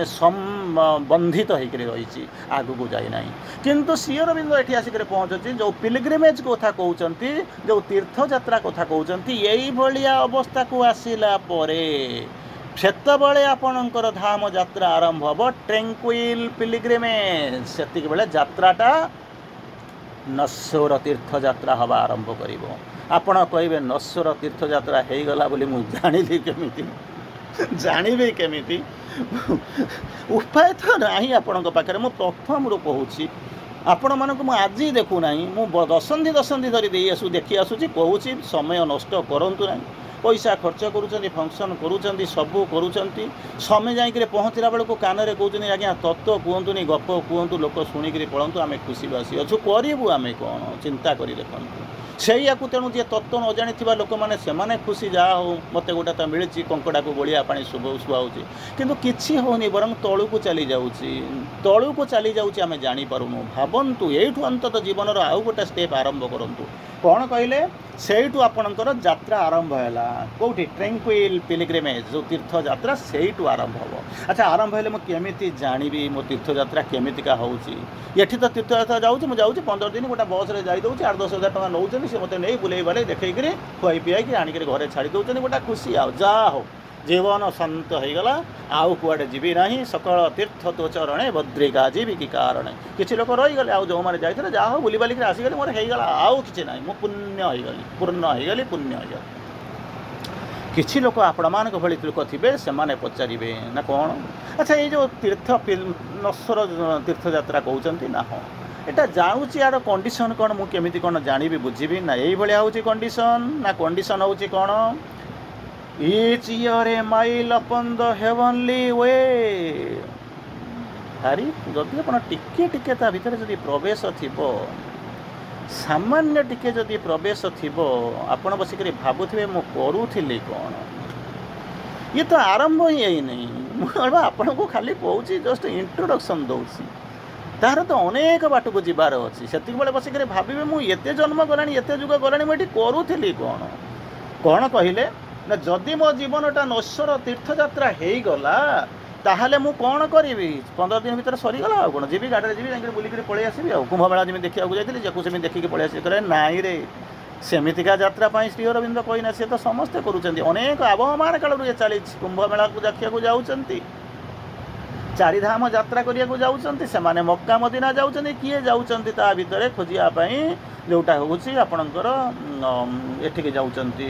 ବନ୍ଧିତ ହେଇକରି ରହିଛି ଆଗକୁ ଯାଇନାହିଁ କିନ୍ତୁ ଶ୍ରୀ ଅରବିନ୍ଦ ଏଠି ଆସିକରି ପହଞ୍ଚୁଛି ଯେଉଁ ପିଲିଗ୍ରିମେଜ୍ କଥା କହୁଛନ୍ତି ଯେଉଁ ତୀର୍ଥଯାତ୍ରା କଥା କହୁଛନ୍ତି ଏଇଭଳିଆ ଅବସ୍ଥାକୁ ଆସିଲା ପରେ ସେତେବେଳେ ଆପଣଙ୍କର ଧାମ ଯାତ୍ରା ଆରମ୍ଭ ହେବ ଟ୍ରାଙ୍କୁଇଲ୍ ପିଲିଗ୍ରିମେଜ୍ ସେତିକି ବେଳେ ଯାତ୍ରାଟା ନଶ୍ୱର ତୀର୍ଥଯାତ୍ରା ହେବା ଆରମ୍ଭ କରିବ ଆପଣ କହିବେ ନଶ୍ୱର ତୀର୍ଥଯାତ୍ରା ହେଇଗଲା ବୋଲି ମୁଁ ଜାଣିବି କେମିତି ଉପାୟ ତ ନାହିଁ ଆପଣଙ୍କ ପାଖରେ ମୁଁ ପ୍ରଥମରୁ କହୁଛି ଆପଣମାନଙ୍କୁ ମୁଁ ଆଜି ଦେଖୁନାହିଁ ମୁଁ ଦଶନ୍ଧି ଧରି ଦେଖି ଆସୁଛି କହୁଛି ସମୟ ନଷ୍ଟ କରନ୍ତୁ ନାହିଁ ପଇସା ଖର୍ଚ୍ଚ କରୁଛନ୍ତି ଫଙ୍କସନ୍ କରୁଛନ୍ତି ସବୁ କରୁଛନ୍ତି ସମୟ ଯାଇକରି ପହଞ୍ଚିଲା ବେଳକୁ କାନରେ କହୁଛନ୍ତି ଆଜ୍ଞା ତତ୍ତ୍ୱ କୁହନ୍ତୁନି ଗପ କୁହନ୍ତୁ ଲୋକ ଶୁଣିକରି ପଳନ୍ତୁ ଆମେ ଖୁସି ବାସି ଅଛୁ କରିବୁ ଆମେ କ'ଣ ଚିନ୍ତା କରି ଦେଖନ୍ତୁ ସେଇଆକୁ ତେଣୁ ଯିଏ ତତ୍ତ୍ୱ ନ ଜାଣିଥିବା ଲୋକମାନେ ସେମାନେ ଖୁସି ଯାହା ହଉ ମୋତେ ଗୋଟେ ତ ମିଳିଛି କଙ୍କଡ଼ାକୁ ଗୋଳିଆ ପାଣି ଶୁଆଉଛି କିନ୍ତୁ କିଛି ହେଉନି ବରଂ ତଳକୁ ଚାଲିଯାଉଛି ଆମେ ଜାଣିପାରୁନୁ ଭାବନ୍ତୁ ଏଇଠୁ ଅନ୍ତତଃ ଜୀବନର ଆଉ ଗୋଟେ ଷ୍ଟେପ୍ ଆରମ୍ଭ କରନ୍ତୁ କ'ଣ କହିଲେ ସେଇଠୁ ଆପଣଙ୍କର ଯାତ୍ରା ଆରମ୍ଭ ହେଲା କେଉଁଠି ଟ୍ରାଙ୍କୁଇଲ୍ ପିଲଗ୍ରିମେଜ୍ ଯେଉଁ ତୀର୍ଥଯାତ୍ରା ସେଇଠୁ ଆରମ୍ଭ ହେବ। ଆଚ୍ଛା ଆରମ୍ଭ ହେଲେ ମୁଁ କେମିତି ଜାଣିବି ମୋ ତୀର୍ଥଯାତ୍ରା କେମିତିକା ହେଉଛି? ଏଠି ତ ତୀର୍ଥଯାତ୍ରା ଯାଉଛି, ମୁଁ ଯାଉଛି 15 ଦିନ ଗୋଟେ ବସ୍ରେ ଯାଇ ଦେଉଛି, 8-10 ହଜାର ଟଙ୍କା ନେଉଛନ୍ତି, ସେ ମୋତେ ନେଇ ବୁଲେଇ ବାଲେଇ ଦେଖେଇକିରି ଖୁଆଇ ପିଆଇକି ଆଣିକିରି ଘରେ ଛାଡ଼ି ଦେଉଛନ୍ତି। ଗୋଟେ ଖୁସି ଆଉ ଯାହା ହଉ ଜୀବନ ଶାନ୍ତ ହେଇଗଲା, ଆଉ କୁଆଡ଼େ ଯିବି ନାହିଁ, ସକଳ ତୀର୍ଥ ତୋ ଚରଣେ ଭଦ୍ରିକା ଯିବି କି କାରଣେ। କିଛି ଲୋକ ରହିଗଲେ, ଆଉ ଯେଉଁମାନେ ଯାଇଥିଲେ ଯାହା ହଉ ବୁଲି ବାଲିକିରି ଆସିଗଲେ, ମୋର ହେଇଗଲା ଆଉ କିଛି ନାହିଁ, ମୁଁ ପୁଣ୍ୟ ହେଇଗଲି, ପୂର୍ଣ୍ଣ ହେଇଗଲି, ପୁଣ୍ୟ ହେଇଗଲି। କିଛି ଲୋକ ଆପଣମାନଙ୍କ ଭଳି ଲୋକ ଥିବେ, ସେମାନେ ପଚାରିବେ ନା କ'ଣ ଆଚ୍ଛା ଏଇ ଯେଉଁ ନଶ୍ୱର ତୀର୍ଥଯାତ୍ରା କହୁଛନ୍ତି ନା ହଁ ଏଇଟା ଜାଣୁଛି ଆର କଣ୍ଡିସନ୍ କ'ଣ, ମୁଁ କେମିତି କ'ଣ ଜାଣିବି ବୁଝିବି ନା ଏଇଭଳିଆ ହେଉଛି କଣ୍ଡିସନ୍, ନା କଣ୍ଡିସନ୍ ହେଉଛି କ'ଣ Each year a mile upon the heavenly way। ଭାରି ଯଦି ଆପଣ ଟିକେ ଟିକେ ତା ଭିତରେ ଯଦି ପ୍ରବେଶ ଥିବ, ସାମାନ୍ୟ ଟିକେ ଯଦି ପ୍ରବେଶ ଥିବ, ଆପଣ ବସିକରି ଭାବୁଥିବେ ମୁଁ କରୁଥିଲି କ'ଣ। ଇଏ ତ ଆରମ୍ଭ ହିଁ ହେଇନାହିଁ, ମୁଁ ଆପଣଙ୍କୁ ଖାଲି କହୁଛି ଜଷ୍ଟ ଇଣ୍ଟ୍ରୋଡକ୍ସନ୍ ଦେଉଛି, ତାହାର ତ ଅନେକ ବାଟକୁ ଯିବାର ଅଛି। ସେତିକିବେଳେ ବସିକରି ଭାବିବେ ମୁଁ ଏତେ ଜନ୍ମ ଗଲାଣି, ଏତେ ଯୁଗ ଗଲାଣି, ମୁଁ ଏଠି କରୁଥିଲି କ'ଣ। କ'ଣ କହିଲେ ନା ଯଦି ମୋ ଜୀବନଟା ନଶ୍ୱର ତୀର୍ଥଯାତ୍ରା ହେଇଗଲା ତାହେଲେ ମୁଁ କ'ଣ କରିବି? 15 ଦିନ ଭିତରେ ସରିଗଲା, ଆଉ କ'ଣ ଯିବି ଗାଡ଼ିରେ ଯିବି ଯାଇକି ବୁଲିକରି ପଳେଇ ଆସିବି, ଆଉ କୁମ୍ଭମେଳା ଯେମିତି ଦେଖିବାକୁ ଯାଇଥିଲି ଯାକୁ ସେମିତି ଦେଖିକି ପଳେଇ ଆସିବି। କହିଲେ ନାଇଁ ରେ, ସେମିତିକା ଯାତ୍ରା ପାଇଁ ଶ୍ରୀ ଅରବିନ୍ଦ କହିନା, ସେ ତ ସମସ୍ତେ କରୁଛନ୍ତି, ଅନେକ ଆବହମାନ କାଳରୁ ଏ ଚାଲିଛି। କୁମ୍ଭମେଳାକୁ ଦେଖିବାକୁ ଯାଉଛନ୍ତି, ଚାରିଧାମ ଯାତ୍ରା କରିବାକୁ ଯାଉଛନ୍ତି, ସେମାନେ ମକ୍କା ମଦିନା ଯାଉଛନ୍ତି, କିଏ ଯାଉଛନ୍ତି ତା ଭିତରେ ଖୋଜିବା ପାଇଁ ଯେଉଁଟା ହେଉଛି ଆପଣଙ୍କର ଏଠିକି ଯାଉଛନ୍ତି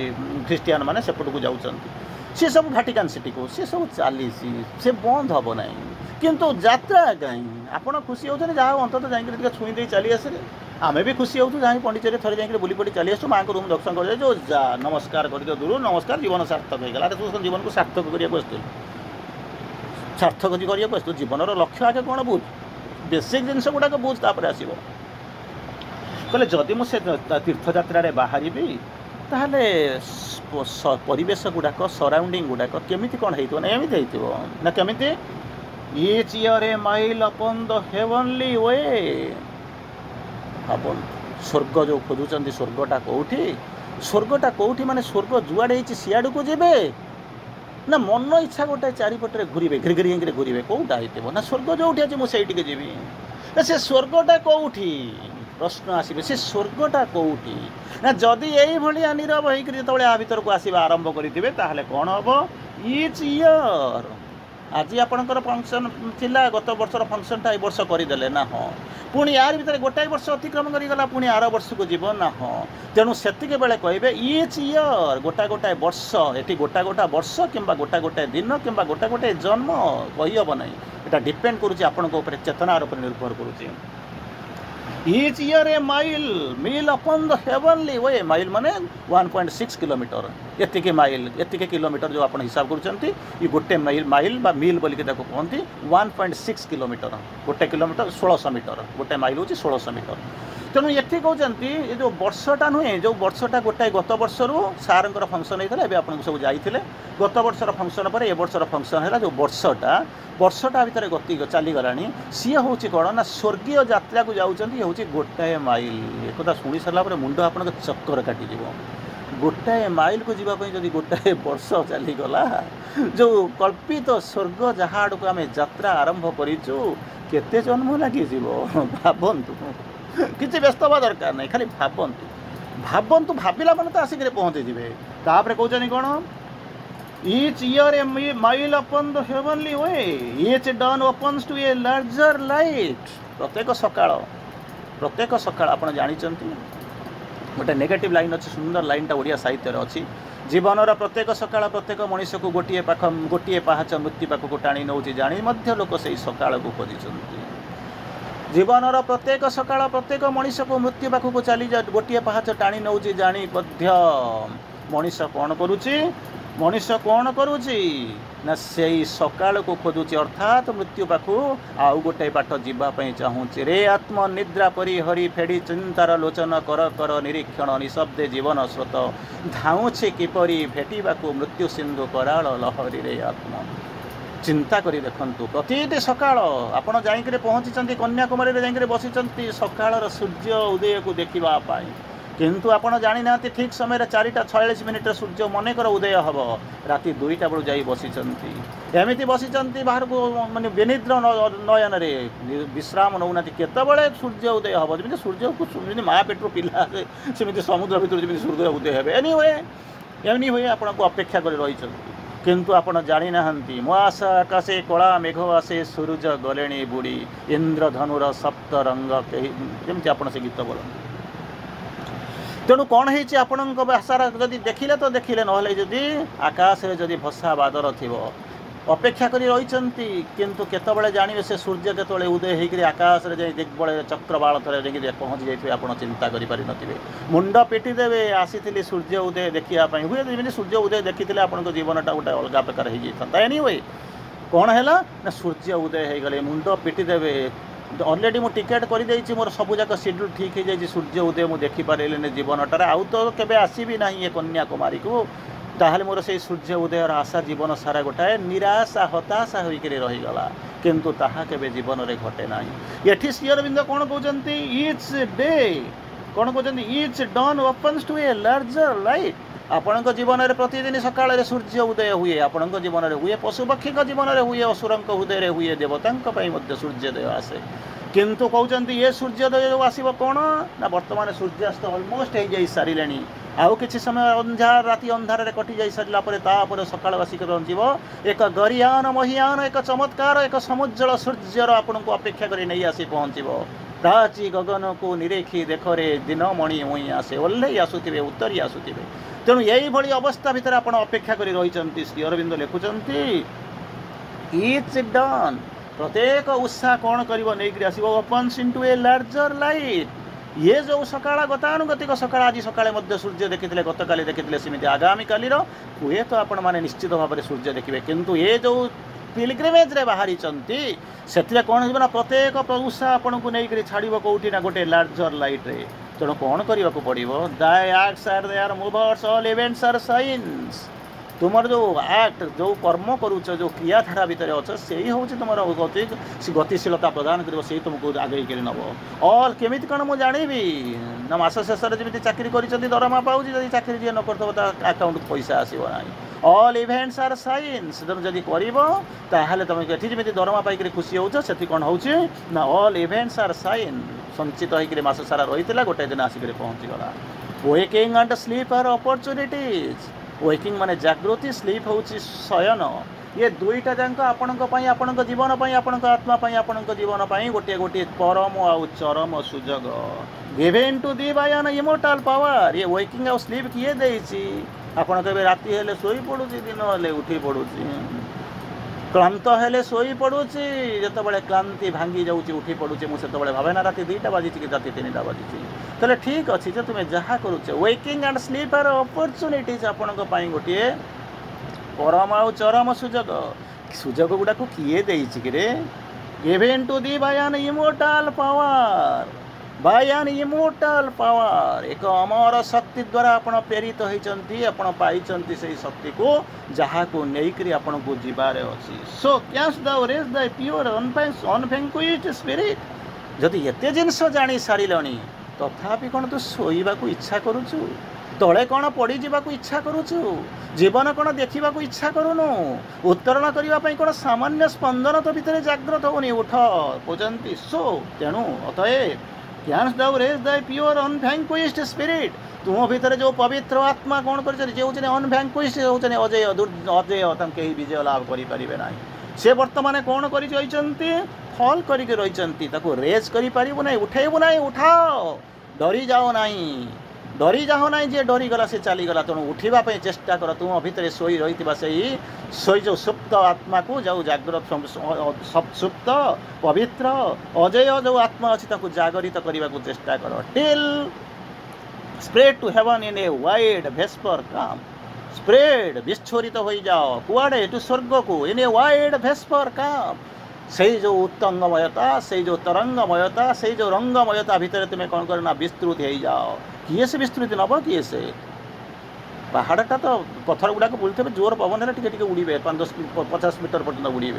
ଖ୍ରୀଷ୍ଟିଆନ ମାନେ ସେପଟକୁ ଯାଉଛନ୍ତି। ସେ ସବୁ ଭାଟିକାନ୍ ସିଟିକୁ ସେ ସବୁ ଚାଲିଛି, ସେ ବନ୍ଦ ହେବ ନାହିଁ। କିନ୍ତୁ ଯାତ୍ରା କାହିଁ ଆପଣ ଖୁସି ହେଉଛନ୍ତି, ଯାହା ଅନ୍ତତଃ ଯାଇକିରି ଟିକେ ଛୁଇଁ ଦେଇ ଚାଲି ଆସିଲେ। ଆମେ ବି ଖୁସି ହେଉଛୁ, ଯାହା ପଣ୍ଡିଚେରୀ ଥରେ ଯାଇକିରି ବୁଲି ପଡ଼ି ଚାଲି ଆସୁଛୁ, ମାଆଙ୍କ ରୁମ୍ ଦର୍ଶନ କରିଯାଉଛୁ, ଯା ନମସ୍କାର କରିଦିଅ ଦୂରରୁ, ନମସ୍କାର, ଜୀବନ ସାର୍ଥକ ହେଇଗଲା। ଆରେ ତୁ ଜୀବନକୁ ସାର୍ଥକ କରିବାକୁ ଆସିଥିଲୁ, ସାର୍ଥକ କରିବାକୁ ଆସିଥିଲୁ, ଜୀବନର ଲକ୍ଷ୍ୟ ଆଗେ କ'ଣ ବୁଝ, ବେସିକ୍ ଜିନିଷ ଗୁଡ଼ାକ ବୁଝ, ତାପରେ ଆସିବ। କହିଲେ ଯଦି ମୁଁ ସେ ତୀର୍ଥଯାତ୍ରାରେ ବାହାରିବି ତାହେଲେ ପରିବେଶ ଗୁଡ଼ାକ, ସରାଉଣ୍ଡିଂ ଗୁଡ଼ାକ କେମିତି କ'ଣ ହେଇଥିବ ନା ଏମିତି ହେଇଥିବ ନା କେମିତି? Each year a mile upon the heavenly way। ଭାବନ୍ତୁ ସ୍ୱର୍ଗ ଯେଉଁ ଖୋଜୁଛନ୍ତି, ସ୍ୱର୍ଗଟା କେଉଁଠି? ସ୍ୱର୍ଗଟା କେଉଁଠି ମାନେ ସ୍ୱର୍ଗ ଯୁଆଡ଼େ ହେଇଛି ସିଆଡ଼କୁ ଯିବେ ନା ମନ ଇଚ୍ଛା ଗୋଟେ ଚାରିପଟରେ ଘୁରିବେ, ଘିରି ଘିରି ହେଇକିରି ଘୁରିବେ, କେଉଁଟା ହେଇଥିବ? ନା ସ୍ୱର୍ଗ ଯେଉଁଠି ଅଛି ମୁଁ ସେଇଠିକି ଯିବି। ନା ସେ ସ୍ୱର୍ଗଟା କେଉଁଠି ପ୍ରଶ୍ନ ଆସିବେ, ସେ ସ୍ୱର୍ଗଟା କେଉଁଠି? ନା ଯଦି ଏଇଭଳିଆ ନୀରବ ହେଇକରି ଯେତେବେଳେ ଆ ଭିତରକୁ ଆସିବା ଆରମ୍ଭ କରିଥିବେ ତାହେଲେ କ'ଣ ହେବ? ଇଚ୍ ଇୟର୍ ଆଜି ଆପଣଙ୍କର ଫଙ୍କସନ୍ ଥିଲା, ଗତ ବର୍ଷର ଫଙ୍କସନ୍ଟା ଏ ବର୍ଷ କରିଦେଲେ ନା ହଁ, ପୁଣି ୟାର ଭିତରେ ଗୋଟାଏ ବର୍ଷ ଅତିକ୍ରମ କରିଗଲା, ପୁଣି ଆର ବର୍ଷକୁ ଯିବ ନା ହଁ। ତେଣୁ ସେତିକି ବେଳେ କହିବେ ଇଚ୍ ଇୟର୍, ଗୋଟାଏ ବର୍ଷ। ଏଠି ଗୋଟା ବର୍ଷ କିମ୍ବା ଗୋଟାଏ ଦିନ କିମ୍ବା ଗୋଟାଏ ଜନ୍ମ କହିହେବ ନାହିଁ, ଏଇଟା ଡିପେଣ୍ଡ କରୁଛି ଆପଣଙ୍କ ଉପରେ, ଚେତନାର ଉପରେ ନିର୍ଭର କରୁଛି। Each year a mile upon the heavenly way। Mile ମାନେ 1.6 କିଲୋମିଟର, ଏତିକି ମାଇଲ, ଏତିକି କିଲୋମିଟର ଯେଉଁ ଆପଣ ହିସାବ କରୁଛନ୍ତି, ଏ ଗୋଟେ ମାଇଲ ବା ମିଲ୍ ବୋଲିକି ତାକୁ କୁହନ୍ତି। 1.6 କିଲୋମିଟର, ଗୋଟେ କିଲୋମିଟର 1600 ମିଟର, ଗୋଟେ ମାଇଲ ହେଉଛି 1600 ମିଟର। ତେଣୁ ଏଠି କହୁଛନ୍ତି ଏ ଯେଉଁ ବର୍ଷଟା ନୁହେଁ, ଯେଉଁ ବର୍ଷଟା ଗୋଟାଏ ଗତ ବର୍ଷରୁ ସାର୍ଙ୍କର ଫଙ୍କସନ୍ ହେଇଥିଲା, ଏବେ ଆପଣଙ୍କୁ ସବୁ ଯାଇଥିଲେ, ଗତ ବର୍ଷର ଫଙ୍କସନ୍ ପରେ ଏ ବର୍ଷର ଫଙ୍କସନ୍ ହେଲା, ଯେଉଁ ବର୍ଷଟା ଭିତରେ ଗତି ଚାଲିଗଲାଣି, ସିଏ ହେଉଛି କ'ଣ ନା ସ୍ୱର୍ଗୀୟ ଯାତ୍ରାକୁ ଯାଉଛନ୍ତି। ଇଏ ହେଉଛି ଗୋଟାଏ ମାଇଲ। ଏକଥା ଶୁଣି ସାରିଲା ପରେ ମୁଣ୍ଡ ଆପଣଙ୍କ ଚକ୍କର କାଟିଯିବ। ଗୋଟାଏ ମାଇଲକୁ ଯିବା ପାଇଁ ଯଦି ଗୋଟାଏ ବର୍ଷ ଚାଲିଗଲା, ଯେଉଁ କଳ୍ପିତ ସ୍ୱର୍ଗ ଯାହା ଆଡ଼କୁ ଆମେ ଯାତ୍ରା ଆରମ୍ଭ କରିଛୁ, କେତେ ଜନ୍ମ ଲାଗିଯିବ ଭାବନ୍ତୁ। କିଛି ବ୍ୟସ୍ତ ହେବା ଦରକାର ନାହିଁ, ଖାଲି ଭାବନ୍ତୁ, ଭାବିଲା ମାନେ ତ ଆସିକରି ପହଞ୍ଚିଯିବେ। ତାପରେ କହୁଛନ୍ତି କ'ଣ? Each year a mile upon the heavenly way, each dawn opens to a larger light। ପ୍ରତ୍ୟେକ ସକାଳ ଆପଣ ଜାଣିଛନ୍ତି ଗୋଟେ ନେଗେଟିଭ୍ ଲାଇନ୍ ଅଛି, ସୁନ୍ଦର ଲାଇନ୍ଟା ଓଡ଼ିଆ ସାହିତ୍ୟରେ ଅଛି। ଜୀବନର ପ୍ରତ୍ୟେକ ସକାଳ ପ୍ରତ୍ୟେକ ମଣିଷକୁ ଗୋଟିଏ ପାହାଚ ମୃତ୍ୟୁ ପାଖକୁ ଟାଣି ନେଉଛି, ଜାଣି ମଧ୍ୟ ଲୋକ ସେହି ସକାଳକୁ ଖୋଜିଛନ୍ତି। ଜୀବନର ପ୍ରତ୍ୟେକ ସକାଳ ପ୍ରତ୍ୟେକ ମଣିଷକୁ ମୃତ୍ୟୁ ପାଖକୁ ଗୋଟିଏ ପାହାଚ ଟାଣି ନେଉଛି, ଜାଣି ମଧ୍ୟ ମଣିଷ କ'ଣ କରୁଛି ନା ସେଇ ସକାଳକୁ ଖୋଜୁଛି, ଅର୍ଥାତ୍ ମୃତ୍ୟୁ ପାଖକୁ ଆଉ ଗୋଟାଏ ବାଟ ଯିବା ପାଇଁ ଚାହୁଁଛି। ରେ ଆତ୍ମନିଦ୍ରା ପରି ହରି ଫେଡ଼ି ଚିନ୍ତାର ଲୋଚନ କର ନିରୀକ୍ଷଣ, ନିଶବ୍ଦେ ଜୀବନ ସ୍ରୋତ ଧାଉଁଛି କିପରି ଭେଟିବାକୁ ମୃତ୍ୟୁ ସିନ୍ଧୁ କରାଳ ଲହରୀରେ ଆତ୍ମ। ଚିନ୍ତା କରି ଦେଖନ୍ତୁ, ପ୍ରତିଟି ସକାଳ ଆପଣ ଯାଇକରି ପହଞ୍ଚିଛନ୍ତି କନ୍ୟାକୁମାରୀରେ, ଯାଇକରି ବସିଛନ୍ତି ସକାଳର ସୂର୍ଯ୍ୟ ଉଦୟକୁ ଦେଖିବା ପାଇଁ। किंतु आपण जानी ना ठीक समय 4:46 सूर्य मनकर उदय हम राति 2टा बेलू जा बसीचंती एमती बसीचंती बाहर को माने बेनिद्र नयन रे विश्राम नौना केतबले सूर्य उदय हम जमी सूर्य को माँ पेट्रो पिला सेमती समुद्र भितर जमी सूर्य उदय हे एनी हुए आपन को अपेक्षा कर रही किंतु आपण जानी नाहंती महाशा आकाशे कला मेघ आसे सूरज गले बुड़ी इंद्रधनुर सप्त रंग जमी आप से गीत बोलते तेणु कौन है आपण भाषार जदि देखिले तो देखिले नहले जदि आकाश में जदि भसा बादल थी अपेक्षा करी रही किंतु केतबले जानवे से सूर्य केतबले उदय होकर आकाश में जाई दिग्बले चक्रवाल थरे जाई पहुँची जाइए आपण चिंता करि नथिबे मुंड पिटी देवे आसी सूर्य उदय देखिया हुए जमी सूर्य उदय देखी आपण जीवनटा गोटे अलग प्रकार हो जाता एनीवे कौन है ना सूर्य उदय हो गले मुंड पिटी देवे ऑलरेडी मु टिकेट कर देछि मोर सब जाक शेड्यूल ठीक हो जाए सूर्य उदय मुझे देखिपारे जीवनटार आउ तो केबे आसीबी ना ये कन्याकुमारी को ताहले मोर से सूर्य उदयर आशा जीवन सारा गोटाए निराशा हताशा होकर रहीगला किंतु ताहा केबे जीवन में घटे ना ये श्री अरविंद कौन कहते इच डे कौन कहते each dawn opens to a larger light आपण जीवन में प्रतिदिन सकाल सूर्य उदय हुए आपण जीवन में हुए पशुपक्षी जीवन में हुए असुर हृदय हुए देवता सूर्योदय आसे किंतु कहते ये सूर्योदय जो आसब कौन ना बर्तमान सूर्यास्त अलमोस्ट हो जा सारे आउ कि समय अंधार राति अंधार कटि जा सारापर सकाल आसिक पहुँच एक गरियान महियान एक चमत्कार एक समुज्जल सूर्यर आपण को अपेक्षा कर नहीं आसी पहुँच प्राची गगन को निरेखी देखरे दिनमणि उई आसे ओल्लई आसुवे उत्तरी आसुवे तेणु यही भली अवस्था भितर आपण अपेक्षा कर रही श्री अरविंद लिखुंट इट्स डन प्रत्येक उत्साह कौन कर आसो ओपन्स इनटू ए लार्जर लाइट ये जो सकाळ गतानुगतिक सकाळ आज सकाळे मध्य सूर्य देखिले गतकाली देखिले सेमती आगामी कालीर हुए तो आपण माने निश्चित भाव में सूर्य देखिए किंतु ये जो पिलग्रिमेज रे बाहरी से कौन हो प्रत्येक उत्साह आपन को नहीं छाड़ कौटी ना गोटे लार्जर लाइट रे तेणु कौन करने को पड़ो thy acts are their movers all events are science तुमर जो एक्ट जो कर्म करुच जो क्रियाधारा भितर अच्छे से ही हूँ तुम गतिशीलता प्रदान कर तुमको आगे कर नब ऑल केमी कौन मुझे जानी ना मस शेष जमी चाकरी कर दरमा पाऊँ जब चाकरी जी न कर अकाउंट पैसा आसो ना ऑल इवेंट्स आर साइंस जब कर तुम ये जमी दरमा पाई खुशी हो कौन हो ना ऑल इवेंट्स आर साइन संचित होकर मस सारा रही गोटे दिन आसिक पहुँचीगला waking and sleep are opportunities waking माने जागृति स्लीप हूँ शयन ये दुईटा जाक आपण जीवन आपण आत्मा आपण जीवन गोटे गोटे परम आउ चरम सुजोग given to thee by an immortal power ये वेकिंग आउ स्लीप किए देछि आपण केबे राति हेले सोई पड़ुछि दिन हेले उठी पड़ुछि क्लांत हेले सोई पड़ुछि जतबेले क्लांति भांगी जाउछि उठी पड़ुछि मु सेतबेले भावे ना राति 2टा बाजिछि कि राति 3टा बाजिछि ताले ठीक अछि जे तुमे जहा करूछ waking and sleep are opportunities आपण गोटे परम आउ चरम सुजोग गुड़ा को किए देछि कि रे given to thee by an immortal power by an immortal power एक अमर शक्ति द्वारा आपण प्रेरित होइचंती आपण पाइचंती से शक्ति को जहा को नेइकरी आपण को जीवारे अछि so canst thou raise the pure अनफेंक्विट स्पिरिट जदि एते जिनस जानी सारिलणी तथापि कौन तू शोइबा को इच्छा करूछु तले कौन पड़ी जावाक इच्छा करूछु जीवन कौन देखा इच्छा करूनु उत्तरण करने कौन सामान्य स्पंदन तो भितर जागृत होनी उठ कहते सो तेणु अतएव canst thou raise the pure unvanquished spirit तुम भितर जो पवित्र आत्मा कौन कर जे होचने अनभैंक्विश्ड होचने अजय अजय कहीं विजय लाभ करें ना से बर्तमान कौन कर फल करके रही रेज कर उठेबू ना उठाओ डरी जाओ ना जे डरीगला से चलीगला तेणु उठापी चेष्टा कर तुम भितर शोई रही शोई जो सुप्त आत्मा को जो जागृत सुप्त पवित्र अजय जो आत्मा अच्छी जागरित करने को चेष्टा कर till spread to heaven in a wide vesper calm spread विस्फोरित हो जाओ कुआड़े टू स्वर्ग को इन ए वाइड वेस्पर काम से जो उत्तंगमयता से जो तरंगमयता से जो रंगमयता भितर तुम्हें कौन करना विस्तृत हो जाओ किए से विस्तृत नब किए से पहाड़टा तो पत्थर गुड़ाक बुलते जोर पवन टे उड़े 5-10-50 मीटर पर्यटन उड़े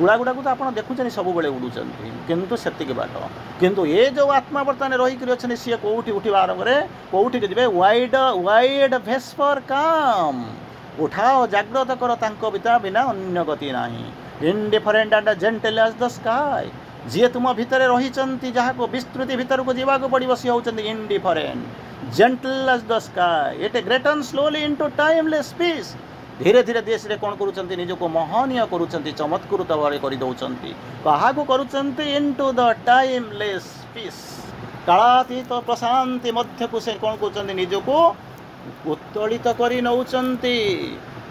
ତୁଳା ଗୁଡ଼ାକୁ ତ ଆପଣ ଦେଖୁଛନ୍ତି ସବୁବେଳେ ଉଡ଼ୁଛନ୍ତି କିନ୍ତୁ ସେତିକି ବାଟ କିନ୍ତୁ ଏ ଯେଉଁ ଆତ୍ମା ବର୍ତ୍ତମାନ ରହିକରି ଅଛନ୍ତି ସିଏ କେଉଁଠି ଉଠିବା ଆରମ୍ଭରେ କେଉଁଠିକି ଯିବେ ୱାଇଡ଼ ଭେସ୍ପର କାମ୍ ଉଠାଅ ଜାଗ୍ରତ କର ତାଙ୍କ ବିନା ଅନ୍ୟ ଗତି ନାହିଁ indifferent and gentle as the sky ଯିଏ ତୁମ ଭିତରେ ରହିଛନ୍ତି ଯାହାକୁ ବିସ୍ତୃତି ଭିତରକୁ ଯିବାକୁ ପଡ଼ିବ ସିଏ ହେଉଛନ୍ତି ଇଣ୍ଡିଫରେଣ୍ଟ gentle as the sky eat ଗ୍ରେଟନ୍ slowly into timeless piece ଧୀରେ ଧୀରେ ଦେଶରେ କ'ଣ କରୁଛନ୍ତି ନିଜକୁ ମହନୀୟ କରୁଛନ୍ତି ଚମତ୍କୃତ ଭାବରେ କରିଦେଉଛନ୍ତି କାହାକୁ କରୁଛନ୍ତି ଇଣ୍ଟୁ ଦ ଟାଇମଲେସ୍ ପିସ୍ କାଳାତୀତ ପ୍ରଶାନ୍ତି ମଧ୍ୟକୁ ସେ କ'ଣ କରୁଛନ୍ତି ନିଜକୁ ଉତ୍ତୋଳିତ କରି ନେଉଛନ୍ତି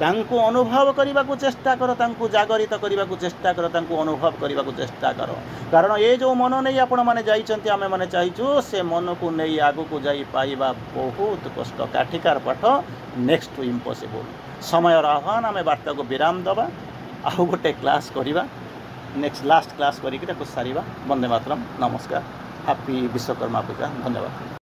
ତାଙ୍କୁ ଅନୁଭବ କରିବାକୁ ଚେଷ୍ଟା କର ତାଙ୍କୁ ଜାଗରିତ କରିବାକୁ ଚେଷ୍ଟା କର ତାଙ୍କୁ ଅନୁଭବ କରିବାକୁ ଚେଷ୍ଟା କର କାରଣ ଏ ଯେଉଁ ମନ ନେଇ ଆପଣମାନେ ଯାଇଛନ୍ତି ଆମେମାନେ ଚାହିଁଛୁ ସେ ମନକୁ ନେଇ ଆଗକୁ ଯାଇ ପାଇବା ବହୁତ କଷ୍ଟ କାଠିକାର ପାଠ ନେକ୍ସଟ ଟୁ ଇମ୍ପସିବୁଲ୍ ସମୟର ଆହ୍ୱାନ ଆମେ ବାର୍ତ୍ତାକୁ ବିରାମ ଦେବା ଆଉ ଗୋଟେ କ୍ଲାସ୍ କରିବା ନେକ୍ସଟ ଲାଷ୍ଟ କ୍ଲାସ୍ କରିକି ତାକୁ ସାରିବା ବନ୍ଦେ ମାତରମ୍ ନମସ୍କାର ହାପି ବିଶ୍ୱକର୍ମା ପୂଜା ଧନ୍ୟବାଦ।